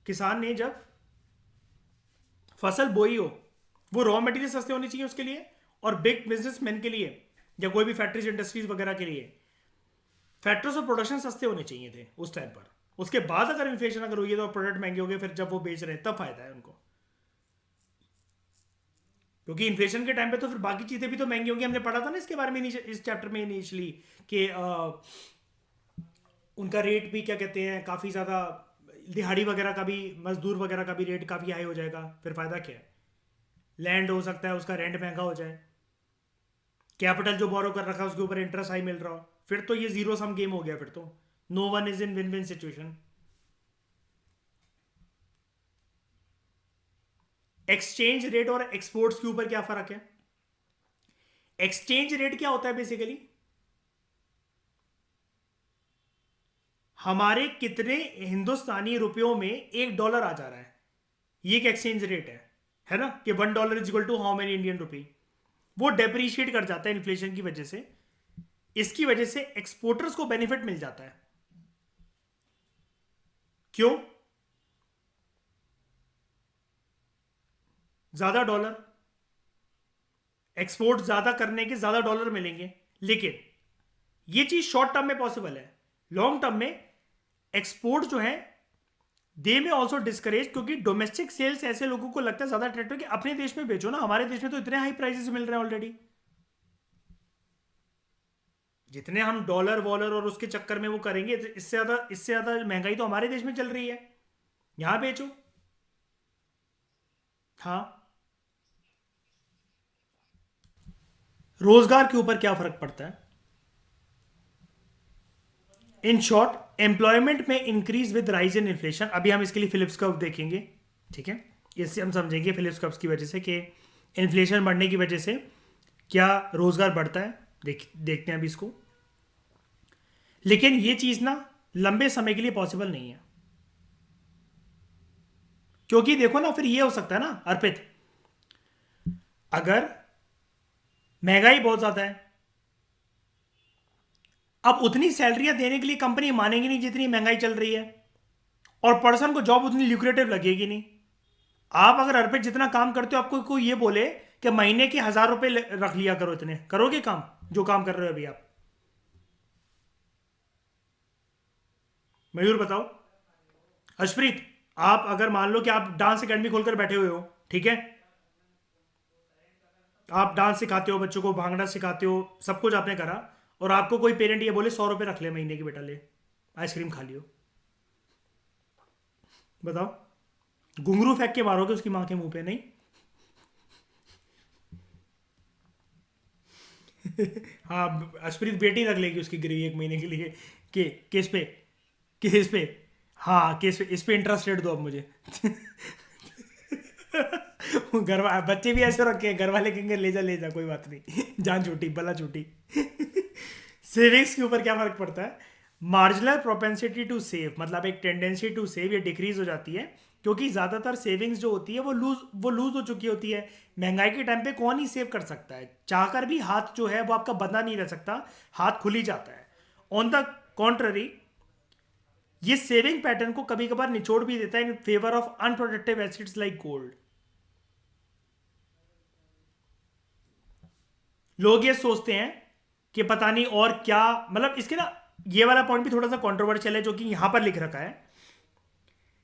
किसान ने जब फसल बोई हो, वो रॉ मटेरियल सस्ते होने चाहिए उसके लिए। और बिग बिजनेसमैन के लिए या कोई भी फैक्ट्रीज इंडस्ट्रीज वगैरह के लिए फैक्टर्स ऑफ प्रोडक्शन सस्ते होने चाहिए थे उस टाइम पर। उसके बाद अगर इन्फ्लेशन अगर हुई है तो प्रोडक्ट महंगे हो गए, फिर जब वो बेच रहे हैं तब फायदा है उनको, क्योंकि इन्फ्लेशन के टाइम पे तो फिर बाकी चीजें भी तो महंगी होंगी। हमने पढ़ा था ना इसके बारे में इस चैप्टर में इनिशियली कि उनका रेट भी क्या कहते हैं काफ़ी ज़्यादा, दिहाड़ी वगैरह का भी, मजदूर वगैरह का भी रेट काफ़ी हाई हो जाएगा। फिर फ़ायदा क्या है? लैंड हो सकता है उसका रेंट महंगा हो जाए, कैपिटल जो बोरो कर रखा है उसके ऊपर इंटरेस्ट हाई मिल रहा हो, फिर तो ये जीरो सम गेम हो गया। फिर तो no one is in win win situation. Exchange rate और एक्सपोर्ट्स के ऊपर क्या फ़र्क है? एक्सचेंज रेट क्या होता है बेसिकली? हमारे कितने हिंदुस्तानी रुपयों में $1 आ जा रहा है, ये एक एक्सचेंज रेट है ना, कि $1 is equal to how many Indian rupee. वो डेप्रीशिएट कर जाता है इन्फ्लेशन की वजह से। इसकी वजह से एक्सपोर्टर्स को बेनिफिट मिल जाता है। क्यों? ज्यादा डॉलर, एक्सपोर्ट ज्यादा करने के ज्यादा डॉलर मिलेंगे। लेकिन ये चीज शॉर्ट टर्म में पॉसिबल है। लॉन्ग टर्म में एक्सपोर्ट जो है दे में ऑल्सो डिस्करेज, क्योंकि डोमेस्टिक सेल्स ऐसे लोगों को लगता है ज्यादा अट्रैक्टिव कि अपने देश में बेचो ना, हमारे देश में तो इतने हाई प्राइसेस मिल रहे हैं ऑलरेडी। जितने हम डॉलर वॉलर और उसके चक्कर में वो करेंगे, इससे ज्यादा महंगाई तो हमारे देश में चल रही है, यहां बेचो। हाँ, रोजगार के ऊपर क्या फर्क पड़ता है? इन शॉर्ट, एम्प्लॉयमेंट में increase with rise in inflation. अभी हम इसके लिए फिलिप्स कर्व देखेंगे, ठीक है। इससे हम समझेंगे फिलिप्स कर्व की वजह से कि इन्फ्लेशन बढ़ने की वजह से क्या रोजगार बढ़ता है। देखते हैं अभी इसको। लेकिन ये चीज ना लंबे समय के लिए पॉसिबल नहीं है, क्योंकि देखो ना, फिर ये हो सकता है ना अर्पित, अगर महंगाई बहुत ज्यादा है, अब उतनी सैलरियां देने के लिए कंपनी मानेगी नहीं जितनी महंगाई चल रही है, और पर्सन को जॉब उतनी ल्यूक्रेटिव लगेगी नहीं। आप अगर अर्पित जितना काम करते हो, आपको कोई ये बोले कि महीने के $1000 रख लिया करो, इतने करोगे काम जो काम कर रहे हो अभी आप? मयूर बताओ। हर्षप्रीत, आप अगर मान लो कि आप डांस एकेडमी खोलकर बैठे हुए हो, ठीक है, आप डांस सिखाते हो, बच्चों को भांगड़ा सिखाते हो, सब कुछ आपने करा, और आपको कोई पेरेंट ये बोले $100 रख ले महीने की, बेटा ले आइसक्रीम खा लियो, बताओ, घुंघरू फेंक के मारोगे उसकी माँ के मुंह पे? नहीं। हाँ, अश्प्रीत बेटी रख लेगी उसकी गिरवी एक महीने के लिए। के केस पे, केस पे, हाँ केस पे, इस पे इंटरेस्ट रेट दो अब मुझे। बच्चे भी ऐसे रखे हैं, घर वाले कहेंगे ले जा कोई बात नहीं, जान छूटी बला छूटी। सेविंग्स के ऊपर क्या फर्क पड़ता है? मार्जिनल प्रोपेंसिटी टू सेव, मतलब एक टेंडेंसी टू सेव, ये डिक्रीज हो जाती है, क्योंकि ज्यादातर सेविंग्स जो होती है वो लूज हो चुकी होती है। महंगाई के टाइम पे कौन ही सेव कर सकता है? चाहकर भी हाथ जो है वो आपका बंधा नहीं रह सकता, हाथ खुल ही जाता है। ऑन द कॉन्ट्ररी, ये सेविंग पैटर्न को कभी कभार निचोड़ भी देता है in favour of unproductive assets like gold. लोग ये सोचते हैं कि पता नहीं और क्या, मतलब इसके ना ये वाला पॉइंट भी थोड़ा सा कंट्रोवर्शियल है जो कि यहां पर लिख रखा है।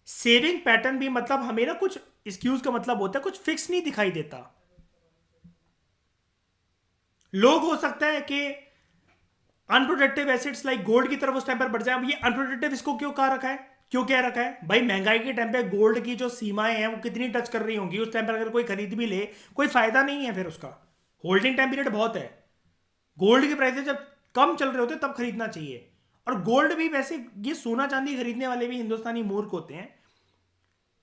सेविंग पैटर्न भी मतलब हमें ना कुछ एक्सक्यूज का मतलब होता है, कुछ फिक्स नहीं दिखाई देता। लोग हो सकता है कि अनप्रोडक्टिव एसेट्स लाइक गोल्ड की तरफ उस टाइम पर बढ़ जाए। अब ये अनप्रोडक्टिव इसको क्यों कहा रखा है, क्यों कह रखा है भाई? महंगाई के टाइम पे गोल्ड की जो सीमाएं हैं वो कितनी टच कर रही होंगी उस टाइम पर, अगर कोई खरीद भी ले कोई फायदा नहीं है फिर उसका, होल्डिंग टाइम पीरियड बहुत है। गोल्ड के प्राइसेस जब कम चल रहे होते तब खरीदना चाहिए। और गोल्ड भी वैसे, ये सोना चांदी खरीदने वाले भी हिंदुस्तानी मूर्ख होते हैं।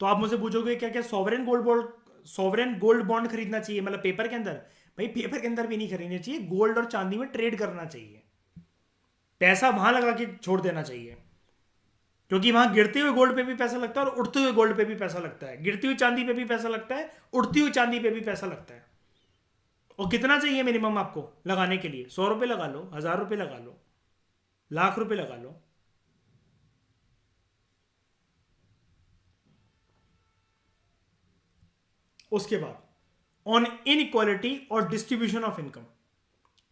तो आप मुझे पूछोगे क्या क्या सॉवरेन गोल्ड बॉन्ड खरीदना चाहिए, मतलब पेपर के अंदर? भाई पेपर के अंदर भी नहीं खरीदना चाहिए, गोल्ड और चांदी में ट्रेड करना चाहिए, पैसा वहां लगा के छोड़ देना चाहिए। क्योंकि वहां गिरते हुए गोल्ड पे भी पैसा लगता है और उड़ते हुए गोल्ड पे भी पैसा लगता है, गिरती हुई चांदी पे भी पैसा लगता है, उड़ती हुई चांदी पे भी पैसा लगता है। और कितना चाहिए मिनिमम आपको लगाने के लिए? $100 लगा लो, $1000 लगा लो, ₹1,00,000 लगा लो। उसके बाद ऑन इनइक्वालिटी और डिस्ट्रीब्यूशन ऑफ इनकम।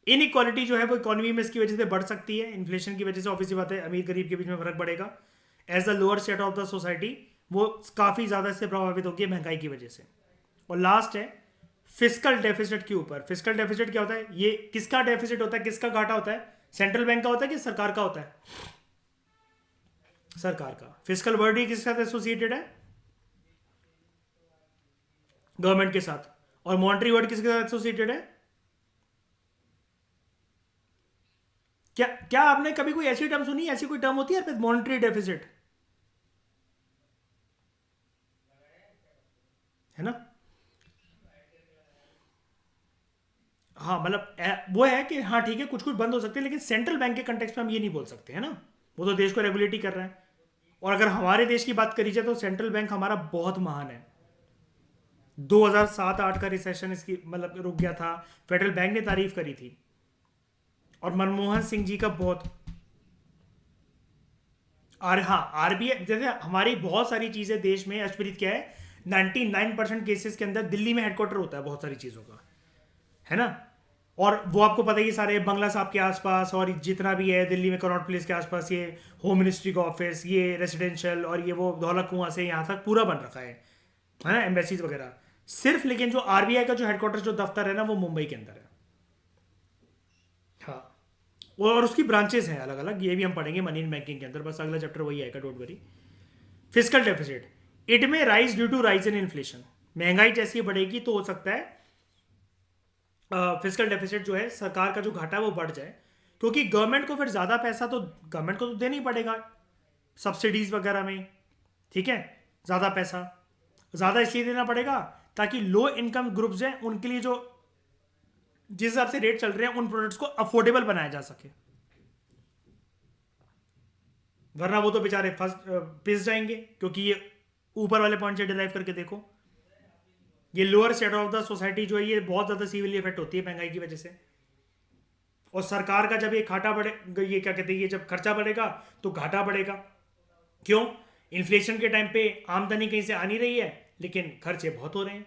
इनइक्वालिटी जो है वो इकोनॉमी में इसकी वजह से बढ़ सकती है, इन्फ्लेशन की वजह से ऑब्वियसली बात है, अमीर गरीब के बीच में फर्क पड़ेगा। As the lower state of the society, वो काफ़ी ज़्यादा इससे प्रभावित होगी महंगाई की वजह से। और लास्ट है फिस्कल डेफिसिट के ऊपर। फिस्कल डेफिसिट क्या होता है? ये किसका डेफिसिट होता है, किसका घाटा होता है? सेंट्रल बैंक का होता है कि सरकार का होता है? सरकार का। फिस्कल वर्ड ही किसके साथ एसोसिएटेड है? गवर्नमेंट के साथ। और मॉनेटरी वर्ड किसके साथ एसोसिएटेड है? क्या क्या आपने कभी कोई ऐसी टर्म सुनी, ऐसी कोई टर्म होती है मॉनेटरी डेफिसिट? है ना? हाँ मतलब वो है कि हाँ ठीक है, कुछ कुछ बंद हो सकते हैं, लेकिन सेंट्रल बैंक के कंटेक्स्ट में हम ये नहीं बोल सकते, है ना? वो तो देश को रेगुलेट ही कर रहा है। और अगर हमारे देश की बात करी जाए तो सेंट्रल बैंक हमारा बहुत महान है। 2007-8 का रिसेशन इसकी मतलब रुक गया था, फेडरल बैंक ने तारीफ करी थी। और मनमोहन सिंह जी का बहुत। और हाँ, आरबीआई जैसे हमारी बहुत सारी चीजें देश में, अश्वरीत क्या है, 99% केसेस के अंदर दिल्ली में हेडक्वार्टर होता है बहुत सारी चीजों का, है ना। और वो आपको पता है कि सारे बंगला साहब के आसपास और जितना भी है दिल्ली में कनॉट प्लेस के आसपास, ये होम मिनिस्ट्री का ऑफिस, ये रेसिडेंशियल और ये वो धौला कुआं से यहाँ तक पूरा बन रखा है ना, एम्बेसीज वगैरह। सिर्फ लेकिन जो आरबीआई का जो हेडक्वार्टर जो दफ्तर है ना, वो मुंबई के अंदर है। हाँ, और उसकी ब्रांचेस हैं अलग अलग, ये भी हम पढ़ेंगे मनी इन बैंकिंग के अंदर, बस अगला चैप्टर वही आएगा, don't worry. Physical deficit, it may rise due to rise in inflation, महंगाई जैसी बढ़ेगी तो हो सकता है फिजिकल डेफिसिट जो है, सरकार का जो घाटा है वो बढ़ जाए, क्योंकि गवर्नमेंट को फिर ज़्यादा पैसा तो गवर्नमेंट को तो देना ही पड़ेगा सब्सिडीज वगैरह में, ठीक है। ज़्यादा पैसा ज़्यादा इसलिए देना पड़ेगा ताकि लो इनकम ग्रुप्स हैं उनके लिए जो जिस हिसाब से रेट चल रहे हैं उन प्रोडक्ट्स को अफोर्डेबल बनाया जा सके, वरना वो तो बेचारे फंस पिस जाएंगे। क्योंकि ये ऊपर वाले पॉइंट से डिराइव करके देखो, ये lower sector of the society जो है ये बहुत ज़्यादा सीवियरली इफेक्ट होती है महंगाई की वजह से। और सरकार का जब ये घाटा बढ़े, ये क्या कहते हैं, ये जब खर्चा बढ़ेगा तो घाटा बढ़ेगा। क्यों? इन्फ्लेशन के टाइम पे आमदनी कहीं से आ नहीं रही है लेकिन खर्चे बहुत हो रहे हैं।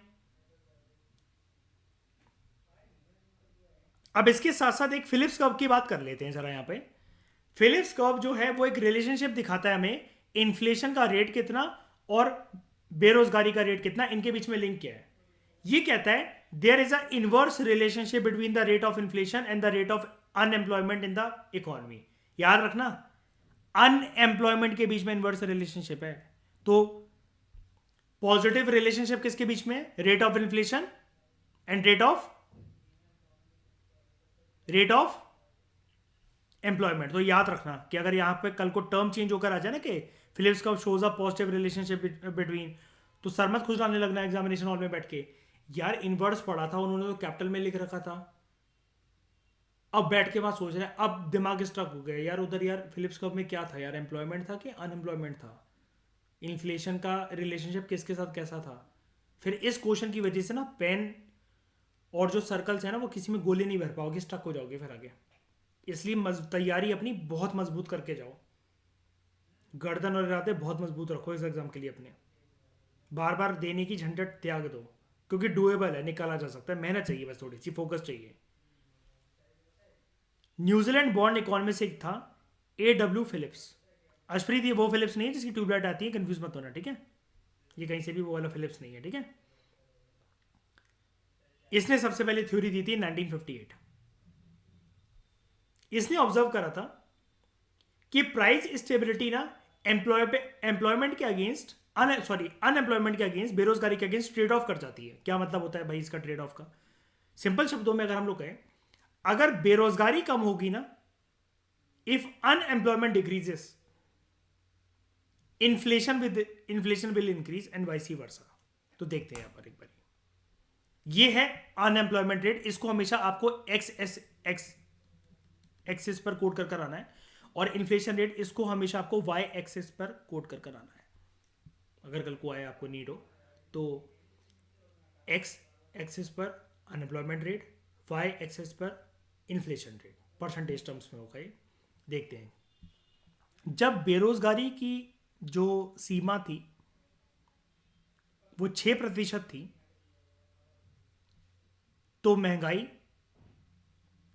अब इसके साथ साथ एक फिलिप्स कर्व की बात कर लेते हैं जरा यहाँ पे। फिलिप्स कर्व जो है वो एक रिलेशनशिप दिखाता है हमें, इन्फ्लेशन का रेट कितना और बेरोजगारी का रेट कितना, इनके बीच में लिंक क्या है। ये कहता है there is a inverse relationship between the rate of inflation and the rate of unemployment in the economy. याद रखना, अनएम्प्लॉयमेंट के बीच में इनवर्स रिलेशनशिप है। तो पॉजिटिव रिलेशनशिप किसके बीच में? Rate of inflation and rate of employment. तो याद रखना कि अगर यहाँ पे कल को टर्म चेंज होकर आ जाए ना कि Phillips curve shows a positive relationship between, तो सर मत खुजलाने लगना एग्जामिनेशन हॉल में बैठ के, यार इनवर्स पढ़ा था उन्होंने तो कैपिटल में लिख रखा था, अब बैठ के वहां सोच रहे हैं, अब दिमाग स्ट्रक हो गया यार उधर, यार फिलिप्स कर्व में क्या था यार, एम्प्लॉयमेंट था कि अनएम्प्लॉयमेंट था, इन्फ्लेशन का रिलेशनशिप किसके साथ कैसा था। फिर इस क्वेश्चन की वजह से ना पेन और जो सर्कल्स है ना वो किसी में गोली नहीं भर पाओगे, स्टक हो जाओगे फिर आगे। इसलिए तैयारी अपनी बहुत मजबूत करके जाओ, गर्दन और इरादे बहुत मजबूत रखो इस एग्जाम के लिए अपने, बार बार देने की झंझट त्याग दो, क्योंकि डुएबल है, निकाला जा सकता है, मेहनत चाहिए, बस थोड़ी सी फोकस चाहिए। न्यूजीलैंड बॉर्न इकोनॉमिस्ट एक था A W फिलिप्स। अशप्रीत, ये वो फिलिप्स नहीं है जिसकी ट्यूबलाइट आती है, कंफ्यूज मत होना, ठीक है। ये कहीं से भी वो वाला फिलिप्स नहीं है, ठीक है। इसने सबसे पहले थ्योरी दी थी 1958। इसने ऑब्जर्व करा था कि प्राइस स्टेबिलिटी ना एम्प्लॉयमेंट के अगेंस्ट अनएम्प्लॉयमेंट के अगेंस्ट, बेरोजगारी के अगेंस्ट ट्रेड ऑफ कर जाती है। क्या मतलब होता है भाई इसका ट्रेड ऑफ का? सिंपल शब्दों में अगर हम लोग कहें, अगर बेरोजगारी कम होगी ना, if unemployment decreases, inflation will increase and vice versa. तो देखते हैं यहां पर एक बार, ये है अनएम्प्लॉयमेंट रेट, इसको हमेशा आपको एक्सिस पर कोड कर आना है, और इन्फ्लेशन रेट इसको हमेशा आपको वाई एक्सिस पर कोड कर आना है, अगर कल को आए आपको नीड हो तो। एक्स एक्सिस पर अनएम्प्लॉयमेंट रेट, वाई एक्सिस पर इन्फ्लेशन रेट, परसेंटेज टर्म्स में होगा ये। देखते हैं, जब बेरोजगारी की जो सीमा थी वो 6% थी, तो महंगाई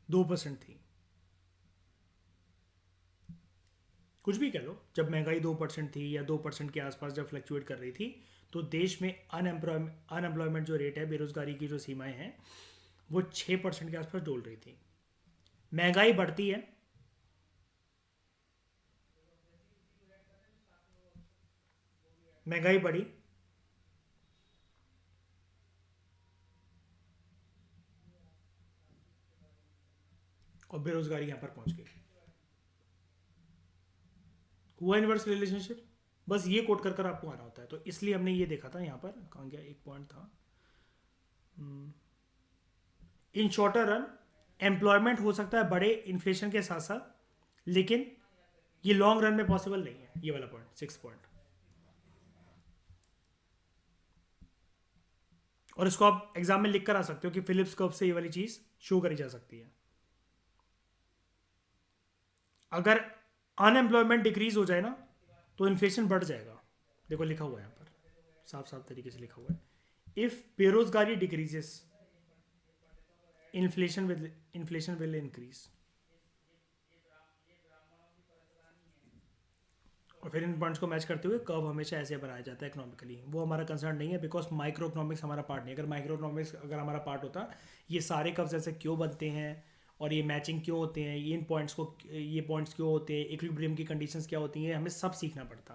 2% थी। कुछ भी कह लो, जब महंगाई 2% थी या 2% के आसपास जब फ्लक्चुएट कर रही थी, तो देश में अनएम्प्लॉयमेंट जो रेट है, बेरोजगारी की जो सीमाएं हैं, वो 6% के आसपास डोल रही थी। महंगाई बढ़ती है, महंगाई बढ़ी, और बेरोजगारी यहां पर पहुंच गई, हुआ इनवर्स रिलेशनशिप। बस ये कोट कर आपको आना होता है। तो इसलिए हमने ये देखा था यहाँ पर, कहाँ गया एक पॉइंट था, इन शॉर्टर रन एम्प्लॉयमेंट हो सकता है बड़े इन्फ्लेशन के साथ साथ, लेकिन ये लॉन्ग रन में पॉसिबल नहीं है, ये वाला पॉइंट, 6 पॉइंट। और इसको आप एग्जाम में लिख कर आ सकते हो कि फिलिप्स कर्व से ये वाली चीज शो करी जा सकती है। अगर अनएम्प्लॉयमेंट डिक्रीज हो जाए ना तो इन्फ्लेशन बढ़ जाएगा। देखो लिखा हुआ है यहाँ पर, साफ साफ तरीके से लिखा हुआ है, इफ बेरोजगारी डिक्रीजेस इन्फ्लेशन विल इंक्रीज। और फिर इन पॉइंट्स को मैच करते हुए कर्व हमेशा ऐसे बनाया जाता है इकोनॉमिकली। वो हमारा कंसर्न नहीं है, बिकॉज माइक्रो इकोनॉमिक्स हमारा पार्ट नहीं है। अगर माइक्रो इकोनॉमिक्स अगर हमारा पार्ट होता, ये सारे कर्व्स ऐसे क्यों बनते हैं और ये मैचिंग क्यों होते हैं, ये इन पॉइंट्स को, ये पॉइंट्स क्यों होते हैं, इक्विलिब्रियम की कंडीशंस क्या होती हैं, हमें सब सीखना पड़ता।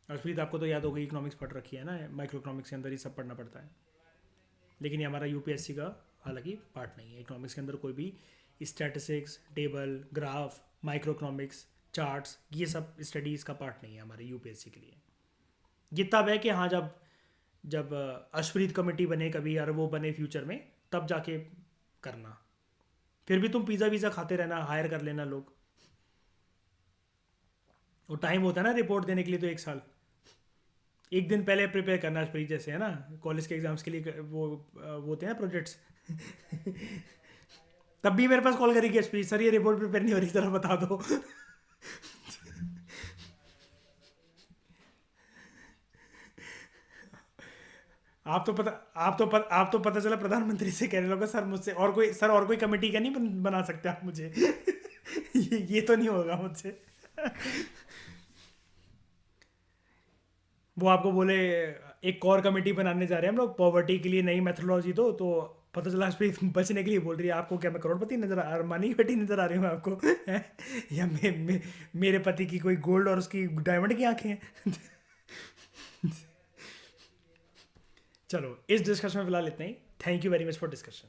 और फिर आपको तो याद होगा, इकोनॉमिक्स पढ़ रखी है ना, माइक्रो इकोनॉमिक्स के अंदर ये सब पढ़ना पड़ता है। लेकिन ये हमारा यूपीएससी का हालांकि पार्ट नहीं है। इकोनॉमिक्स के अंदर कोई भी statistics, table, graph, micro economics, charts, ये सब स्टडीज़ का पार्ट नहीं है हमारे यूपीएससी के लिए। ये तब है कि हाँ, जब जब अशप्रीत कमेटी बने कभी, और वो बने फ्यूचर में, तब जाके करना। फिर भी तुम पिज़्ज़ा वीज़ा खाते रहना, हायर कर लेना लोग। वो टाइम होता है ना रिपोर्ट देने के लिए, तो 1 साल, एक दिन पहले प्रिपेयर करना, अशप्रीत जैसे है ना, कॉलेज के एग्जाम्स के लिए वो होते हैं ना प्रोजेक्ट्स। तब भी मेरे पास कॉल करेगी अशप्रीत, सर ये रिपोर्ट प्रिपेयर नहीं हो रही, तरह बता दो। आप तो पता चला प्रधानमंत्री से कहने लगा, सर मुझसे और कोई कमेटी का नहीं बना सकते आप मुझे। ये तो नहीं होगा मुझसे। वो आपको बोले एक और कमेटी बनाने जा रहे हैं हम लोग, पॉवर्टी के लिए नई मेथोडोलॉजी दो, तो पता चला इस पे बचने के लिए बोल रही है, आपको क्या मैं करोड़पति नजर अरमानी की बेटी नजर आ रही हूँ आपको? हैं? या मेरे पति की कोई गोल्ड और उसकी डायमंड की आंखें हैं? चलो इस डिस्कशन में फिलहाल इतना ही। Thank you very much for discussion.